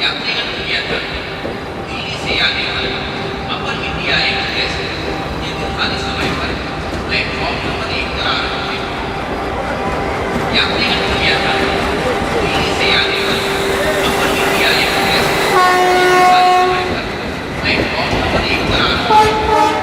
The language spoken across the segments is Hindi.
यात्रीगण को किया था दिल्ली से आने वाला अपर इंडिया एक्सप्रेस ये निर्धारित समय पर प्लेटफॉर्म नंबर 1 पर आ रहा है। यात्रीगण को किया था दिल्ली से आने वाला अपर इंडिया एक्सप्रेस ये निर्धारित समय पर प्लेटफॉर्म नंबर 1 पर आ रहा है।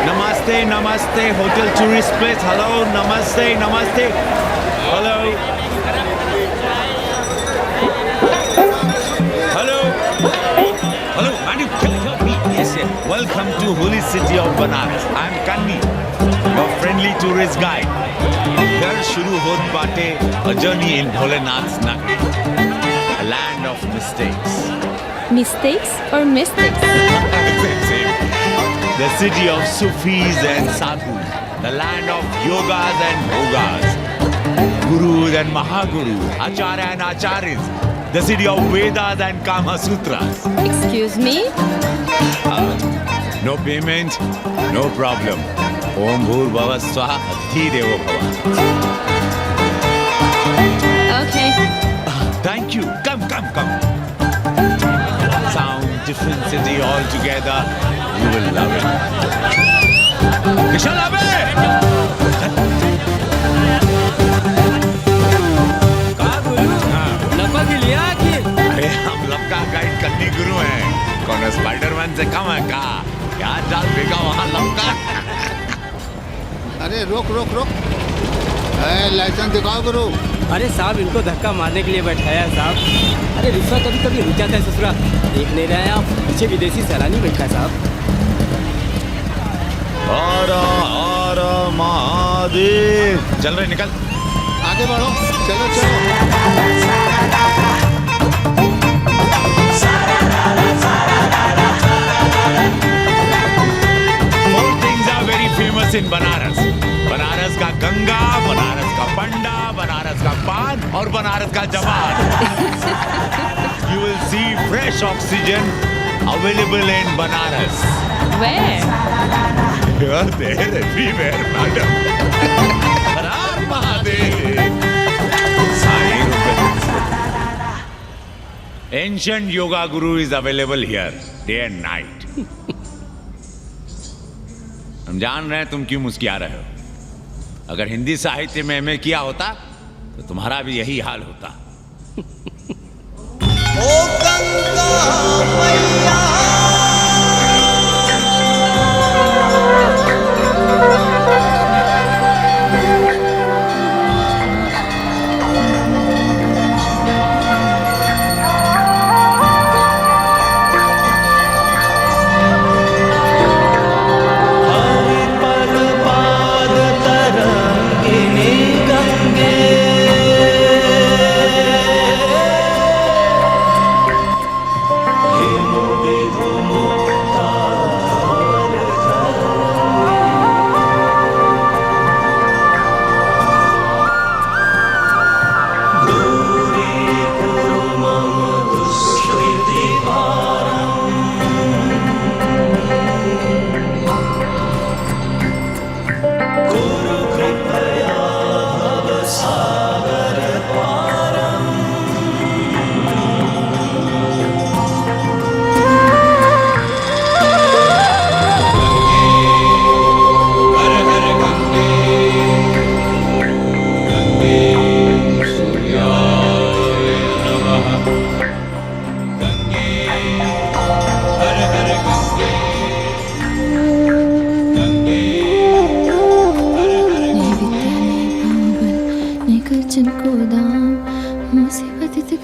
Namaste, namaste, hotel tourist place. Hello, namaste, namaste. Hello. Hello. Hello, man, you can help me. Yes, yes. Welcome to holy city of Banaras. I'm Kanni, your friendly tourist guide. Here shuru hot baate a journey in Bholenath's Nagar, a land of mistakes. Mistakes or mystics? Same. The city of Sufis and Sadhus, the land of yogas and bhogas, gurus and mahagurus, acharya and acharyas, the city of Vedas and Kama Sutras. Excuse me? No payment, no problem. Om Bhur Bhava Swaha Adhi Devo Bhava. Okay. Thank you. Come. Sound, different city altogether. You will love it. Kishan Abe! लपा के लिया कि अरे हम लपका गाइड कन्नी गुरु हैं। कौन स्पाइडरमैन से कम है का? क्या डाल देगा वहाँ लपका? अरे रोक लाइसेंस दिखाओ गुरु। अरे साहब इनको धक्का मारने के लिए बैठाया साहब। अरे रिश्वा कभी कभी रुक जाता है ससुरा। देख नहीं रहे हैं आप, पीछे विदेशी सैलानी बैठा है साहब। हर महादेव। चल रहे निकल। आगे बढ़ो, चलो। Four things are very famous in Banaras. Banaras का गंगा, बनारस का पंडा, बनारस का पान और बनारस का जवान. You will see fresh oxygen available in Banaras. Where? You are there everywhere, madam. Har Har Mahadev. Ancient yoga guru is available here, day and night. हम जान रहे हैं तुम क्यों मुस्कुरा रहे हो. अगर हिंदी साहित्य में एमए किया होता तो तुम्हारा भी यही हाल होता. ओ गंगा मैया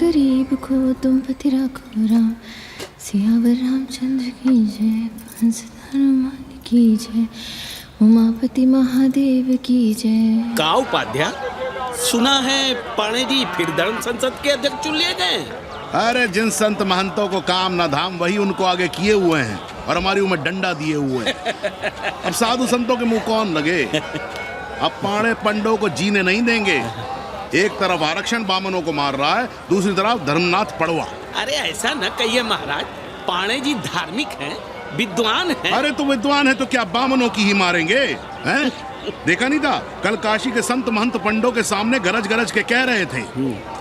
गरीब को तुम पति राखो राम, सियावर रामचंद्र की जय, हंसधर हनुमान की जय, उमापति महादेव की जय। का उपाध्याय, सुना है पाणे जी फिर धर्म संसद के अध्यक्ष चुन लिए गए। अरे जिन संत महंतों को काम न धाम वही उनको आगे किए हुए हैं और हमारी उम्र डंडा दिए हुए हैं। अब साधु संतों के मुंह कौन लगे। अब पाणे पंडों को जीने नहीं देंगे। एक तरफ आरक्षण बामनों को मार रहा है, दूसरी तरफ धर्मनाथ पड़वा। अरे ऐसा न कहिए महाराज, पाणे जी धार्मिक हैं, विद्वान हैं। अरे तो विद्वान है तो क्या बामनों की ही मारेंगे हैं? देखा नहीं था कल काशी के संत महंत पंडों के सामने गरज गरज के कह रहे थे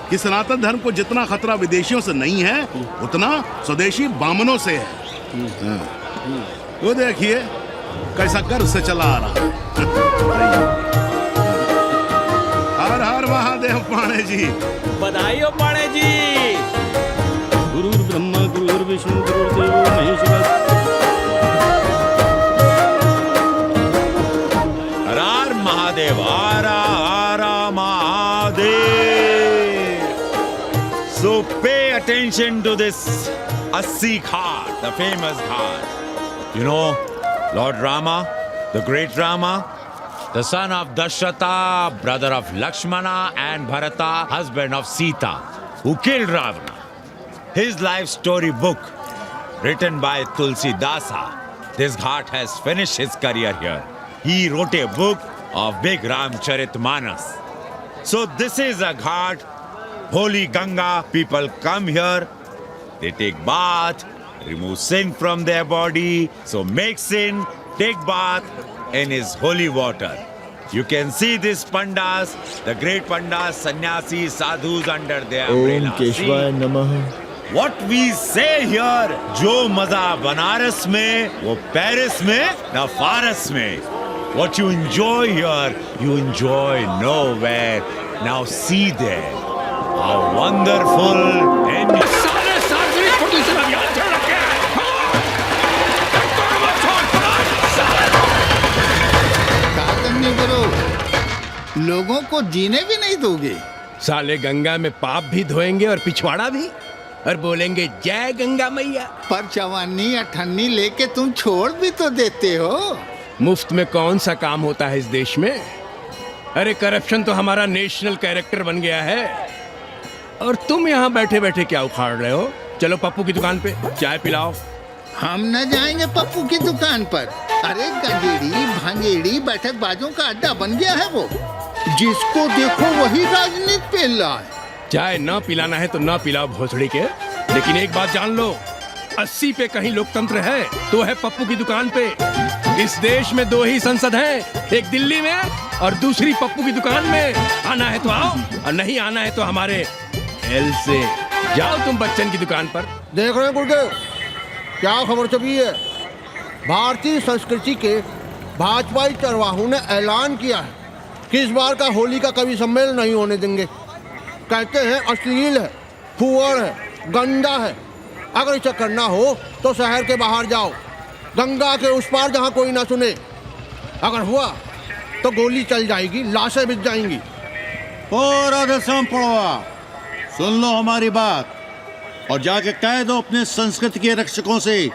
कि सनातन धर्म को जितना खतरा विदेशियों से नहीं है उतना स्वदेशी बामनों से है। हाँ। वो देखिए कैसा गर्व से चला आ रहा। हर हर महादेव पाणे जी। बधाई हो पाणे जी। गुरुर् ब्रह्मा गुरुर्विष्णु गुरुर्देवो महेश्वरः। हर हर महादेव, हर हर Mahadev. So pay attention to this Assi Ghat, the famous ghat. You know, Lord Rama, the great Rama, the son of Dasharatha, brother of Lakshmana and Bharata, husband of Sita, who killed Ravana. His life story book, written by Tulsi Dasa. This ghat has finished his career here. He wrote a book of Big Ramcharitmanas. So this is a ghat, holy Ganga. People come here, they take bath, remove sin from their body. So make sin, take bath in his holy water. You can see these pandas, the great pandas, sannyasis, sadhus under their umbrella. ओम केशवाय नमः। What we say here, जो मजा बनारस में, वो पेरिस में, ना फारस में. What you enjoy here, you enjoy nowhere. Now see there, how wonderful and सारे सार्वजनिक प्रदूषण अभियान चल रखे हैं. नहीं करो, लोगों को जीने भी नहीं दोगे। साले गंगा में पाप भी धोएंगे और पिछवाड़ा भी, और बोलेंगे जय गंगा मैया। पर चवानी अठन्नी लेके तुम छोड़ भी तो देते हो। मुफ्त में कौन सा काम होता है इस देश में? अरे करप्शन तो हमारा नेशनल कैरेक्टर बन गया है, और तुम यहाँ बैठे बैठे क्या उखाड़ रहे हो? चलो पप्पू की दुकान पे चाय पिलाओ। हम न जाएंगे पप्पू की दुकान पर। अरे गंजेड़ी भांगेड़ी बैठक बाजों का अड्डा बन गया है वो। जिसको देखो वही राजनीति पेल रहा है। चाय न पिलाना है तो न पिलाओ भोसड़ी के, लेकिन एक बात जान लो, 80 पे कहीं लोकतंत्र है तो है पप्पू की दुकान पे। इस देश में 2 ही संसद हैं, एक दिल्ली में और दूसरी पप्पू की दुकान में। आना है तो आओ, और नहीं आना है तो हमारे एल से जाओ तुम बच्चन की दुकान पर। देख रहे हैं गुरुदेव, क्या खबर छपी है? भारतीय संस्कृति के भाजपाई चरवाहों ने ऐलान किया है कि इस बार का होली का कवि सम्मेलन नहीं होने देंगे। कहते हैं अश्लील है, फुअर है, गंदा है। अगर इसे करना हो तो शहर के बाहर जाओ, गंगा के उस पार जहाँ कोई ना सुने। अगर हुआ तो गोली चल जाएगी, लाशें बिक जाएंगी। और राधेश्याम पड़वा, सुन लो हमारी बात और जाके कह दो अपने संस्कृति के रक्षकों से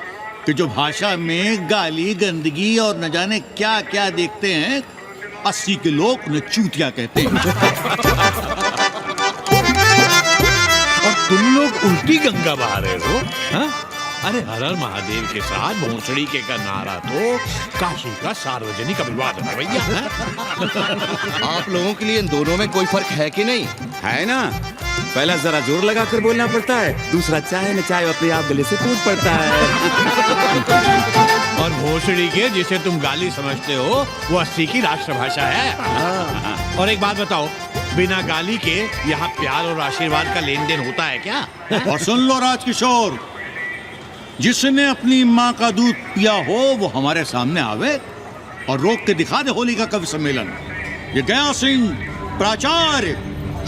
कि जो भाषा में गाली गंदगी और न जाने क्या क्या देखते हैं, 80 के लोग उन्हें चूतिया कहते हैं। और तुम लोग उल्टी गंगा बहा रहे हो, हाँ? अरे हर हर महादेव के साथ भोंसड़ी के का नारा तो काशी का सार्वजनिक अभिवादन है भैया। आप लोगों के लिए इन दोनों में कोई फर्क है कि नहीं? है ना, पहला जरा जोर लगा कर बोलना पड़ता है, दूसरा चाहे न चाहे अपने आप गले से टूट पड़ता है। और भोसड़ी के जिसे तुम गाली समझते हो वो 80 की राष्ट्रभाषा है। और एक बात बताओ, बिना गाली के यहाँ प्यार और आशीर्वाद का लेन देन होता है क्या? और सुन लो राजकिशोर, जिसने अपनी माँ का दूध पिया हो वो हमारे सामने आवे और रोक के दिखा दे होली का कवि सम्मेलन। ये गया सिंह प्राचार्य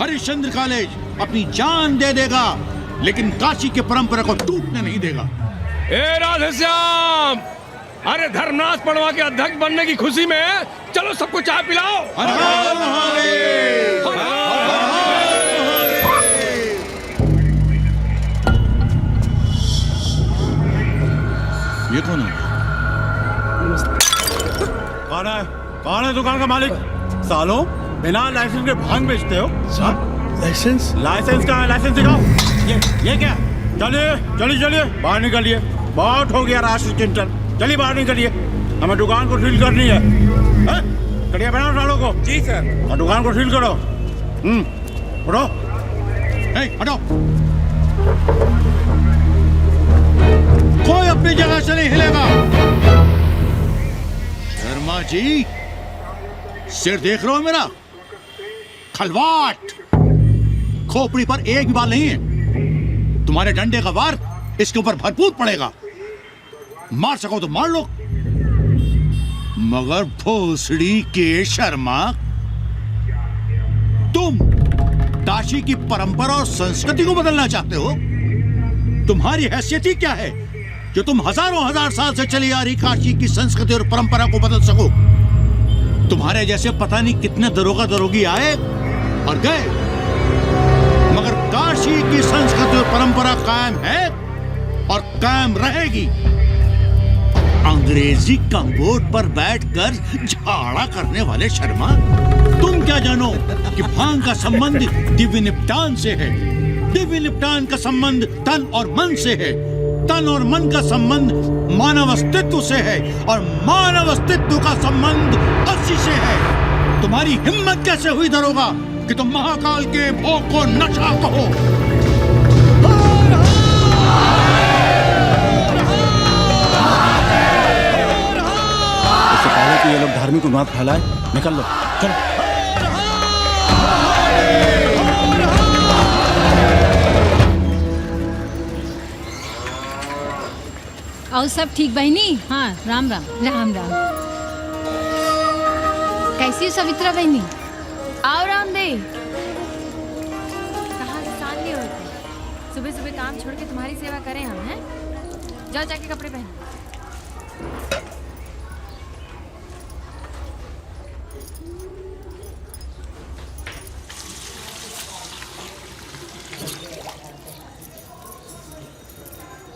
हरिश्चंद्र कॉलेज अपनी जान दे देगा, लेकिन काशी के परंपरा को टूटने नहीं देगा। ए राधेश्याम, अरे धर्मनाथ पड़वा के अध्यक्ष बनने की खुशी में चलो सबको चाय पिलाओ। हर हर महादेव, हर हर ये कौन है? कौन है दुकान का मालिक? सालों बिना लाइसेंस के भांग बेचते हो? लाइसेंस? लाइसेंस का है, लाइसेंस दिखाओ। ये क्या? चलिए चलिए चलिए बाहर निकलिए, बहुत हो गया राष्ट्र चिंतन। चलिए बाहर निकलिए, हमें दुकान को सील करनी है। कड़िया बनाओ सालों को। जी सर। और दुकान को सील करो। उठो, हटो। कोई अपनी जगह से नहीं हिलेगा। शर्मा जी, सिर देख रहे हो मेरा? खलवाट, खोपड़ी पर एक भी बाल नहीं है। तुम्हारे डंडे का वार इसके ऊपर भरपूर पड़ेगा। मार सको तो मार लो, मगर भोसड़ी के शर्मा, तुम काशी की परंपरा और संस्कृति को बदलना चाहते हो? तुम्हारी हैसियत ही क्या है जो तुम हजारों हजार साल से चली आ रही काशी की संस्कृति और परंपरा को बदल सको? तुम्हारे जैसे पता नहीं कितने दरोगा दरोगी आए और गए, मगर काशी की संस्कृति और परंपरा कायम है और कायम रहेगी। अंग्रेजी कम्बोर्ड पर बैठकर झाड़ा करने वाले शर्मा, तुम क्या जानो कि भांग का संबंध दिव्य निपटान से है। दिव्य निपटान का संबंध तन और मन से है। तन और मन का संबंध मानव अस्तित्व से है और मानव अस्तित्व का संबंध अस्सी से है। तुम्हारी हिम्मत कैसे हुई दरोगा कि तुम महाकाल के भोग को नशा कहो? इससे पहले कि ये लोग धार्मिक उन्माद फैलाए, निकल लो, चलो। और सब ठीक बहनी? हाँ, राम राम। राम राम। कैसी हो सवित्रा बहनी? आओ रामदेव। कहाँ से साल लिए होते? सुबह सुबह काम छोड़ के तुम्हारी सेवा करें हम, हैं? जाओ जाके कपड़े पहन।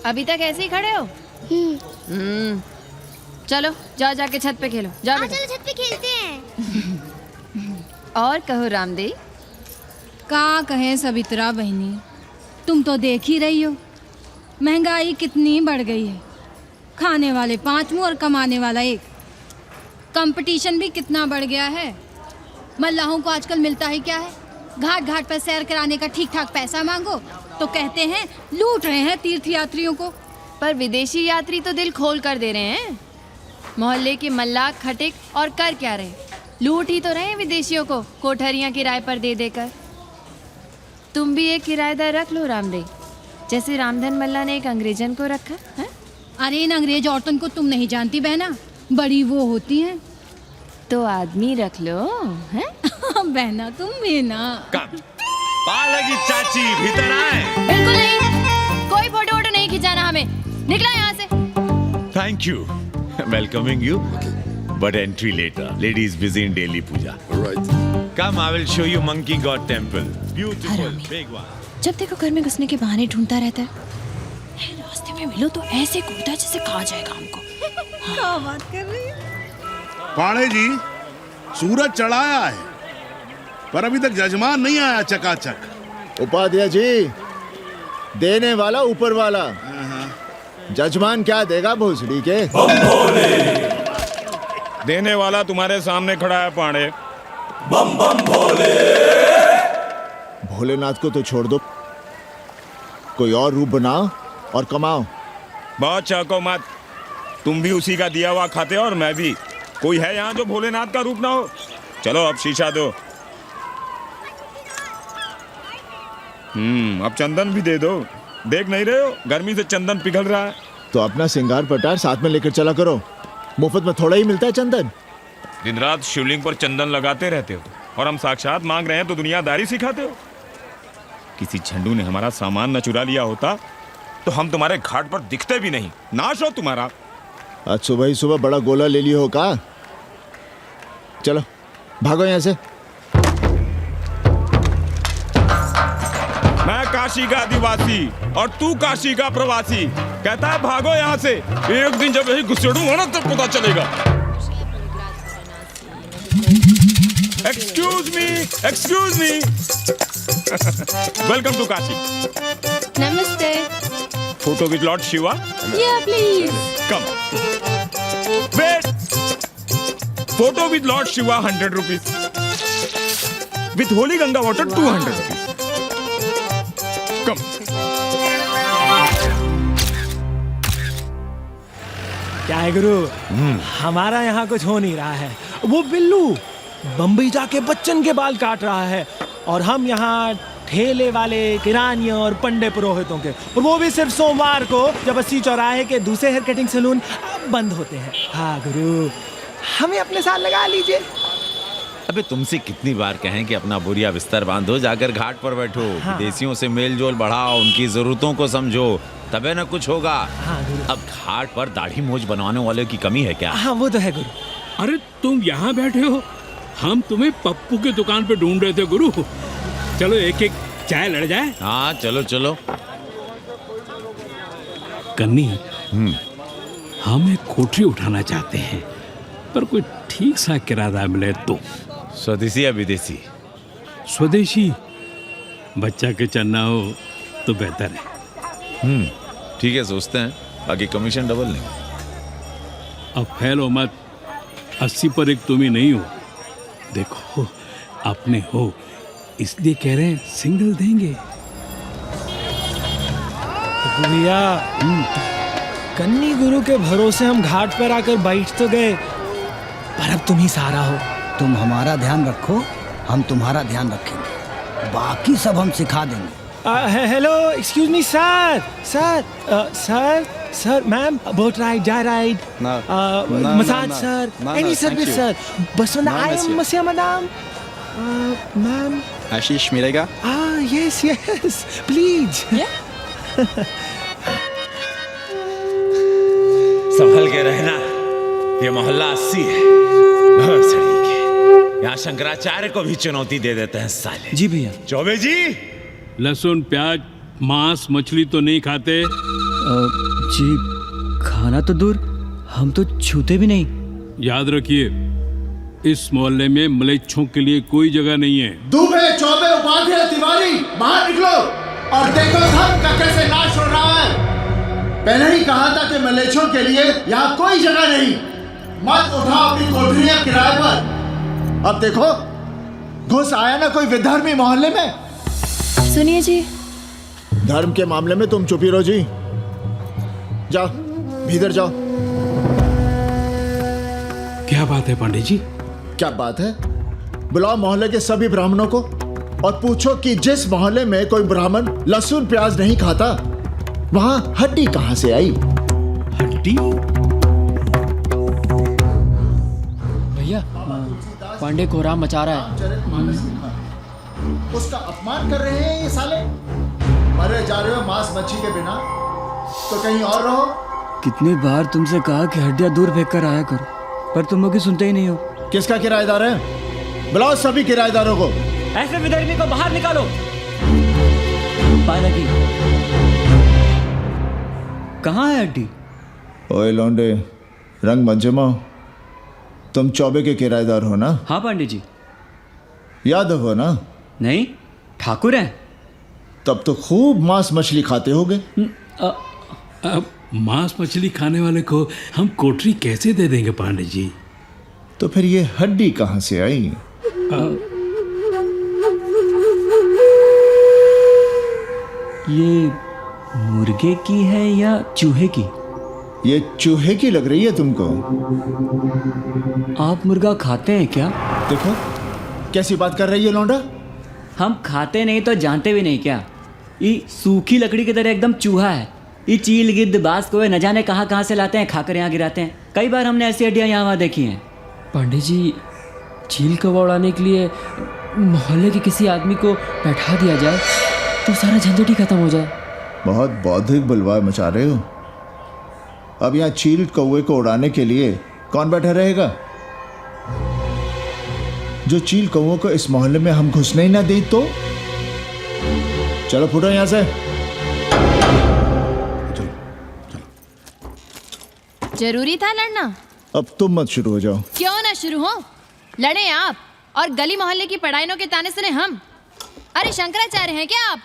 अभी तक ऐसे ही खड़े हो? चलो जाओ जाके छत पे खेलो। जाओ चलो छत पे खेलते हैं। और कहो रामदेव। का कहे सवित्रा बहनी, तुम तो देख ही रही हो महंगाई कितनी बढ़ गई है। खाने वाले 5 मुंह और कमाने वाला 1। कंपटीशन भी कितना बढ़ गया है। मल्लाहों को आजकल मिलता ही क्या है? घाट घाट पर सैर कराने का ठीक ठाक पैसा मांगो तो कहते हैं लूट रहे हैं तीर्थ यात्रियों को। पर विदेशी यात्री तो दिल खोल कर दे रहे हैं। मोहल्ले के मल्लाह खटिक और कर क्या रहे? लूट ही तो रहे हैं विदेशियों को कोठरियां किराए पर दे देकर। तुम भी एक किराएदार रख लो रामदेव, जैसे रामधन मल्ला ने एक अंग्रेजन को रखा है। अरे इन अंग्रेज औरतन को तुम नहीं जानती बहना, बड़ी वो होती हैं। तो आदमी रख लो, हैं? बहना तुम भी ना। पालगी चाची भीतर आए। बिल्कुल नहीं, कोई फोटो वोटो नहीं खिंचाना हमें। निकला यहाँ से। Thank you. Welcoming you, but entry later. Ladies busy in daily puja. Right. Come, I will show you Monkey God Temple. Beautiful, big one. जब देखो घर में घुसने के बहाने ढूंढता रहता है। रास्ते में मिलो तो ऐसे कूदा जैसे कहा जाएगा हमको। क्या बात कर रही है? पाणे जी, सूरज चढ़ाया है पर अभी तक जजमान नहीं आया चकाचक। उपाध्याय जी, देने वाला ऊपर वाला, जजमान क्या देगा भोसड़ी के? देने वाला तुम्हारे सामने खड़ा है पांडे। बम बम भोले। भोलेनाथ को तो छोड़ दो, कोई और रूप बनाओ और कमाओ। बहुत चाको मत, तुम भी उसी का दिया हुआ खाते हो और मैं भी। कोई है यहाँ जो भोलेनाथ का रूप ना हो? चलो अब शीशा दो। अब चंदन भी दे दो। देख नहीं रहे हो गर्मी से चंदन पिघल रहा है। तो अपना सिंगार पटार साथ में लेकर चला करो, मुफ्त में थोड़ा ही मिलता है चंदन। दिन रात शिवलिंग पर चंदन लगाते रहते हो और हम साक्षात मांग रहे हैं तो दुनियादारी सिखाते हो। किसी झंडू ने हमारा सामान न चुरा लिया होता तो हम तुम्हारे घाट पर दिखते भी नहीं। नाश हो तुम्हारा। आज सुबह ही सुबह बड़ा गोला ले लियो हो का? चलो भागो यहाँ से। मैं काशी का आदिवासी और तू काशी का प्रवासी। कहता है भागो यहाँ से। एक दिन जब यही घुसेड़ूंगा ना तब पता चलेगा। Excuse me welcome to Kashi. नमस्ते। Photo with lord Shiva? Yeah, please. Come. Wait. Photo with lord Shiva 100 rupees. With holy Ganga water 200 rupees. Come. क्या है गुरु, हमारा यहाँ कुछ हो नहीं रहा है। वो बिल्लू बम्बई जाके बच्चन के बाल काट रहा है और हम यहाँ ठेले वाले, किरानियों और पंडे पुरोहितों के, और वो भी सिर्फ सोमवार को, जब 80 चौराहे के दूसरे हेयर कटिंग सैलून बंद होते हैं। हाँ गुरु, हमें अपने साथ लगा लीजिए। अबे तुमसे कितनी बार कहें कि अपना बोरिया बिस्तर बांधो, जाकर घाट पर बैठो, विदेशियों से मेल जोल बढ़ाओ, उनकी जरूरतों को समझो, तबे न कुछ होगा। अब घाट पर दाढ़ी मूंछ बनवाने वाले की कमी है क्या? हाँ वो तो है गुरु। अरे तुम यहाँ बैठे हो, हम तुम्हें पप्पू की दुकान पे ढूंढ रहे थे गुरु। चलो एक एक चाय लड़ जाए। हाँ चलो चलो। कन्नी, हम एक कोठरी उठाना चाहते हैं, पर कोई ठीक सा किराया मिले तो। स्वदेशी या विदेशी? स्वदेशी, बच्चा के चन्ना हो तो बेहतर है। ठीक है, सोचते हैं, बाकी कमीशन डबल लेंगे। अब फैलो मत, 80 पर एक तुम ही नहीं हो। देखो अपने हो, इसलिए कह रहे हैं सिंगल देंगे। भैया, कन्नी गुरु के भरोसे हम घाट पर आकर बैठ तो गए, पर अब तुम ही सहारा हो। तुम हमारा ध्यान रखो, हम तुम्हारा ध्यान रखेंगे, बाकी सब हम सिखा देंगे। Hello, excuse me sir, sir, ma'am, boat ride, जा ride, massage sir, any service sir, बस आई एम मसिया मैडम, मैम। आशीष मिलेगा? Yes yes please. संभल के रहना, ये मोहल्ला 80 है, भंसड़ी के। यहाँ शंकराचार्य को भी चुनौती दे देते हैं साले। जी भैया। चौबे जी, लहसुन, प्याज, मांस, मछली तो नहीं खाते? जी खाना तो दूर, हम तो छूते भी नहीं। याद रखिए, इस मोहल्ले में मलेच्छों के लिए कोई जगह नहीं है। दुबे, चौबे, उपाध्याय, तिवारी, बाहर निकलो और देखो धर्म का कैसे नाश हो रहा है। पहले ही कहा था कि मलेच्छों के लिए यहाँ कोई जगह नहीं, मत उठाओ अपनी कोठरियां किराए पर। अब देखो, घुस आया ना कोई विधर्मी मोहल्ले में। सुनिए जी, धर्म के मामले में तुम चुप ही रहो जी। जाओ भीतर जाओ। क्या बात है पंडित जी? क्या बात है? बुलाओ मोहल्ले के सभी ब्राह्मणों को और पूछो कि जिस मोहल्ले में कोई ब्राह्मण लहसुन प्याज नहीं खाता, वहां हड्डी कहां से आई? हड्डी? भैया, पांडे कोहराम मचा रहा है। उसका अपमान कर रहे हैं ये साले। मरे जा रहे हो मांस मच्छी के बिना, तो कहीं और रहो। कितनी बार तुमसे कहा कि हड्डियां दूर फेंक कर आया करो, पर तुम लोग सुनते ही नहीं हो। किसका किराएदार है? बुलाओ सभी किराएदारों को। ऐसे विधर्मी को बाहर निकालो। पाला की कहाँ है हड्डी? ओए लौंडे, रंग मत जमाओ। तुम चौबे के किराएदार हो ना? हाँ पंडित जी। यादव हो ना? नहीं, ठाकुर हैं। तब तो खूब मांस मछली खाते होगे। अब मांस मछली खाने वाले को हम कोठरी कैसे दे देंगे पांडे जी? तो फिर ये हड्डी कहाँ से आई? ये मुर्गे की है या चूहे की? ये चूहे की लग रही है तुमको। आप मुर्गा खाते हैं क्या? देखो कैसी बात कर रही है लौंडा। हम खाते नहीं तो जानते भी नहीं क्या? ये सूखी लकड़ी की तरह एकदम चूहा है। ये चील, गिद्ध, बाज को न जाने कहाँ से लाते हैं, खाकर यहाँ गिराते हैं। कई बार हमने ऐसी हड्डियाँ यहाँ वहाँ देखी हैं। पांडे जी, चील कौवा उड़ाने के लिए मोहल्ले के किसी आदमी को बैठा दिया जाए तो सारा झंझट ही खत्म हो जाए। बहुत बौद्धिक बुलवा मचा रहे हो। अब यहाँ चील कौवे को उड़ाने के लिए कौन बैठा रहेगा? जो चील कौवों को इस मोहल्ले में हम घुसने ही ना दें तो? चलो फुटो यहाँ से। जरूरी था लड़ना? अब तुम मत शुरू हो जाओ। क्यों ना शुरू हो? लड़े आप और गली मोहल्ले की पढ़ाइयों के ताने सुने हम। अरे शंकराचार्य हैं क्या आप?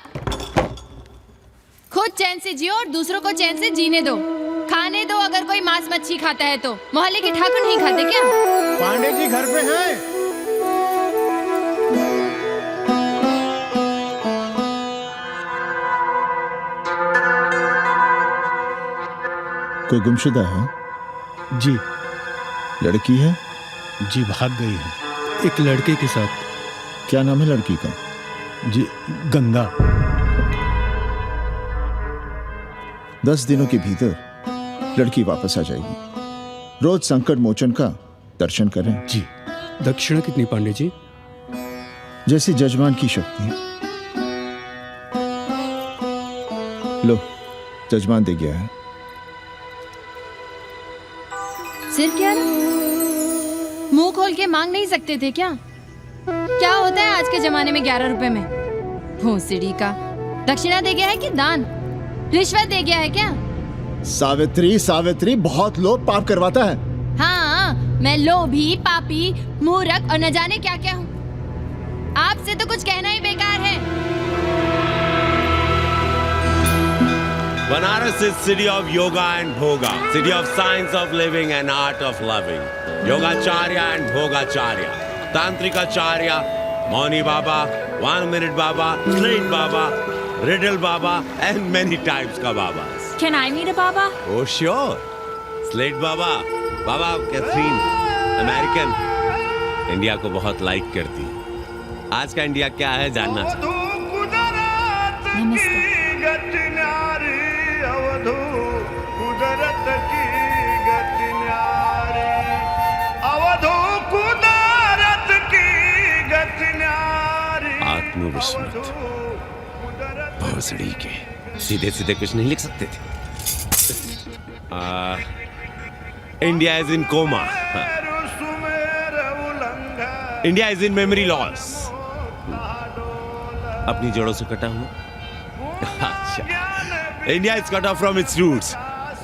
खुद चैन से जियो और दूसरों को चैन से जीने दो। खाने दो अगर कोई मांस मच्छी खाता है तो। मोहल्ले के ठाकुर नहीं खाते क्या? पांडे जी घर पे हैं? कोई गुमशुदा है? जी। लड़की है? जी भाग गई है एक लड़के के साथ। क्या नाम है लड़की का? जी गंगा। 10 दिनों के भीतर लड़की वापस आ जाएगी। रोज संकट मोचन का दर्शन करें। जी। दक्षिणा कितनी पांडे जी? जैसी जजमान की शक्ति। लो, जजमान दे गया है। सिर क्या मुंह खोल के मांग नहीं सकते थे क्या? क्या होता है आज के जमाने में 11 रुपए में? भोसड़ी का दक्षिणा दे गया है कि दान? रिश्वत दे गया है क्या? सावित्री, सावित्री बहुत लोभ पाप करवाता है। हाँ, मैं लोभी, पापी, मूर्ख और न जाने क्या क्या हूँ। आपसे तो कुछ कहना ही बेकार है। Banaras is city of yoga and bhoga, city of science of living and art of loving. Yogacharya and Bhogacharya, Tantrikacharya, Mauni Baba, 1 Minute Baba, Straight Baba, Riddle Baba, and many types ka Babas. Can I meet a Baba? Oh sure, Slate Baba, Baba Catherine, American, India को बहुत लाइक करती। आज का इंडिया क्या है जानना चाहती। आत्मविस्मृत भोसड़ी के सीधे सीधे कुछ नहीं लिख सकते थे। India is in coma, India is in memory loss. अपनी जड़ों से कटा हुआ। अच्छा, India is cut off from its roots.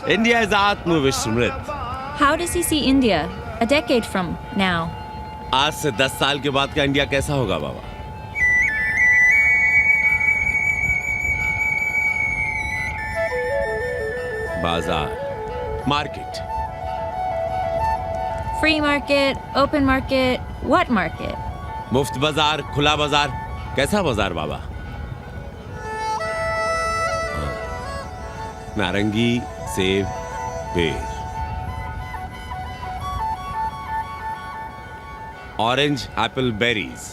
India is आत्मविस्मृत। How does he see India a decade from now? आज से 10 साल के बाद का इंडिया कैसा होगा बाबा? बाजार, market. Free market, open market, what market? मुफ्त बाजार, खुला बाजार, कैसा बाजार बाबा? नारंगी, सेब, बेर। Orange, apple, berries.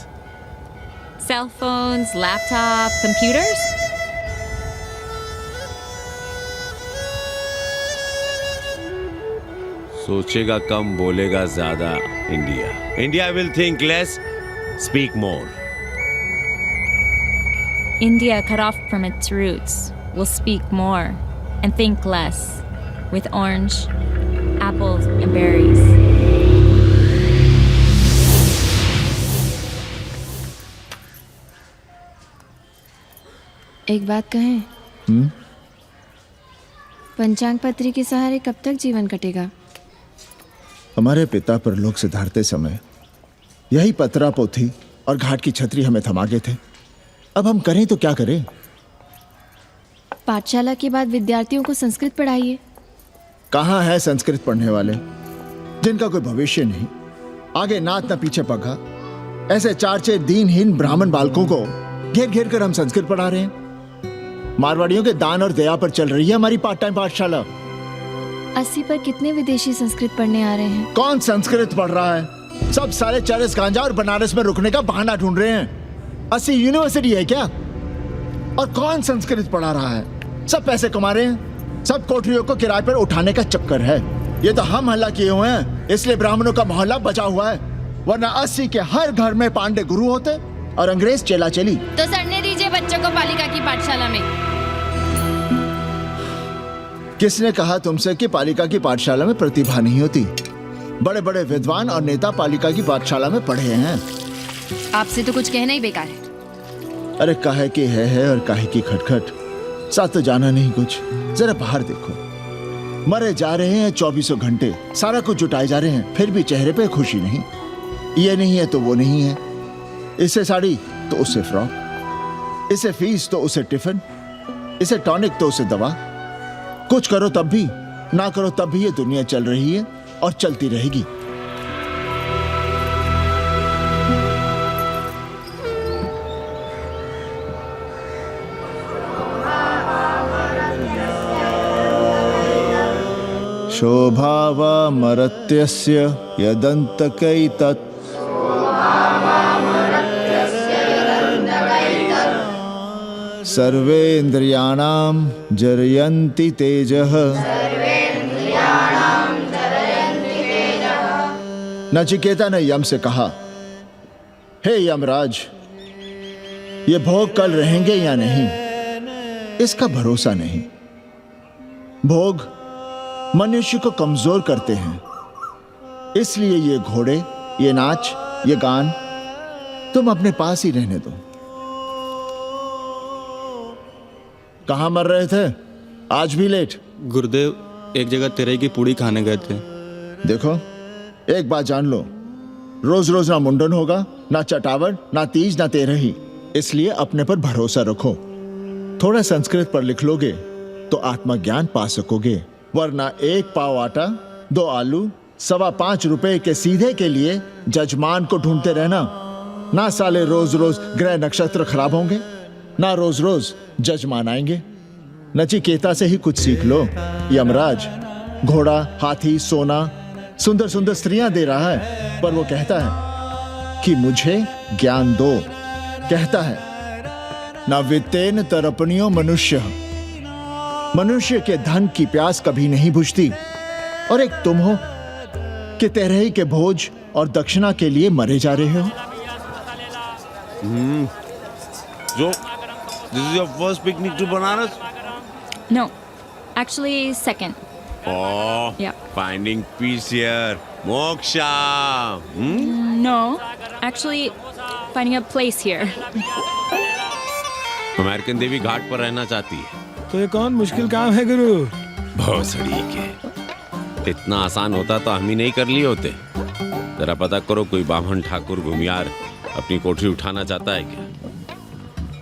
Cell phones, laptop, computers? सोचेगा कम, बोलेगा ज्यादा India. India will think less, speak more. India, cut off from its roots, will speak more and think less, with orange, apples, and berries. एक बात कहें? पंचांग पत्री के सहारे कब तक जीवन कटेगा? हमारे पिता पर लोग सिधारते समय यही पतरा पोथी और घाट की छतरी हमें थमा गए थे। अब हम करें तो क्या करें? पाठशाला के बाद विद्यार्थियों को संस्कृत पढ़ाइए। कहाँ है संस्कृत पढ़ने वाले जिनका कोई भविष्य नहीं, आगे नात न पीछे पगा। ऐसे 4 दीनहीन ब्राह्मण बालकों को घेर घेर कर हम संस्कृत पढ़ा रहे हैं। मारवाड़ियों के दान और दया पर चल रही है हमारी पार्ट टाइम पाठशाला। 80 पर कितने विदेशी संस्कृत पढ़ने आ रहे हैं? कौन संस्कृत पढ़ रहा है? सब सारे चरस गांजा और बनारस में रुकने का बहाना ढूंढ रहे हैं। 80 यूनिवर्सिटी है क्या? और कौन संस्कृत पढ़ा रहा है? सब पैसे कमा रहे हैं। सब कोठरियों को किराए पर उठाने का चक्कर है। ये तो हम हल्ला किए हुए हैं, इसलिए ब्राह्मणों का मोहल्ला बचा हुआ है। वरना 80 के हर घर में पांडे गुरु होते और अंग्रेज चेला चली। तो सड़ने दीजिए बच्चों को पालिका की पाठशाला में। किसने कहा तुमसे कि पालिका की पाठशाला में प्रतिभा नहीं होती? बड़े बड़े विद्वान और नेता पालिका की पाठशाला में पढ़े हैं। आपसे तो कुछ कहना ही बेकार है। अरे काहे की है और काहे की खटखट, साथ तो जाना नहीं कुछ। जरा बाहर देखो, मरे जा रहे हैं 24 घंटे, सारा कुछ जुटाए जा रहे हैं, फिर भी चेहरे पे खुशी नहीं। ये नहीं है तो वो नहीं है, इसे साड़ी तो उससे फ्रॉक, इसे फीस तो उसे टिफिन, इसे टॉनिक तो उसे दवा। कुछ करो तब भी, ना करो तब भी ये दुनिया चल रही है और चलती रहेगी। शोभावामरत्यस्य यदन्तकैतत् सर्वेन्द्रियाणां जरयन्ति तेजः। नचिकेता ने यम से कहा, हे यमराज, ये भोग कल रहेंगे या नहीं, इसका भरोसा नहीं। भोग मनुष्य को कमजोर करते हैं, इसलिए ये घोड़े, ये नाच, ये गान तुम अपने पास ही रहने दो। कहां मर रहे थे? आज भी लेट? गुरुदेव, एक जगह तेरई की पूड़ी खाने गए थे। देखो, एक बात जान लो, रोज रोज ना मुंडन होगा, ना चटावट, ना तीज, ना तेरही। इसलिए अपने पर भरोसा रखो। थोड़ा संस्कृत पर लिख लोगे तो आत्मज्ञान पा सकोगे, वरना 1 पाव आटा, 2 आलू, 5.25 रुपए के सीधे के लिए जजमान को ढूंढते रहना। ना साले रोज रोज ग्रह नक्षत्र खराब होंगे, ना रोज रोज जजमान आएंगे। नचिकेता से ही कुछ सीख लो। यमराज घोड़ा, हाथी, सोना, सुंदर सुंदर स्त्रियां दे रहा है, पर वो कहता है कि मुझे ज्ञान दो। कहता है ना वित्तेन तरपणियो मनुष्य, मनुष्य के धन की प्यास कभी नहीं बुझती। और एक तुम हो कि तेरही के भोज और दक्षिणा के लिए मरे जा रहे हो। So, this is your first picnic to Banaras? No, actually, second. Oh, Yeah. finding peace here. Moksha. No, actually, finding a place here. American देवी घाट पर रहना चाहती है। तो ये कौन मुश्किल काम है गुरु? भोसड़ी के। इतना आसान होता तो हम ही नहीं कर लिए होते। जरा पता करो, कोई बामन ठाकुर घुमियार अपनी कोठरी उठाना चाहता है क्या?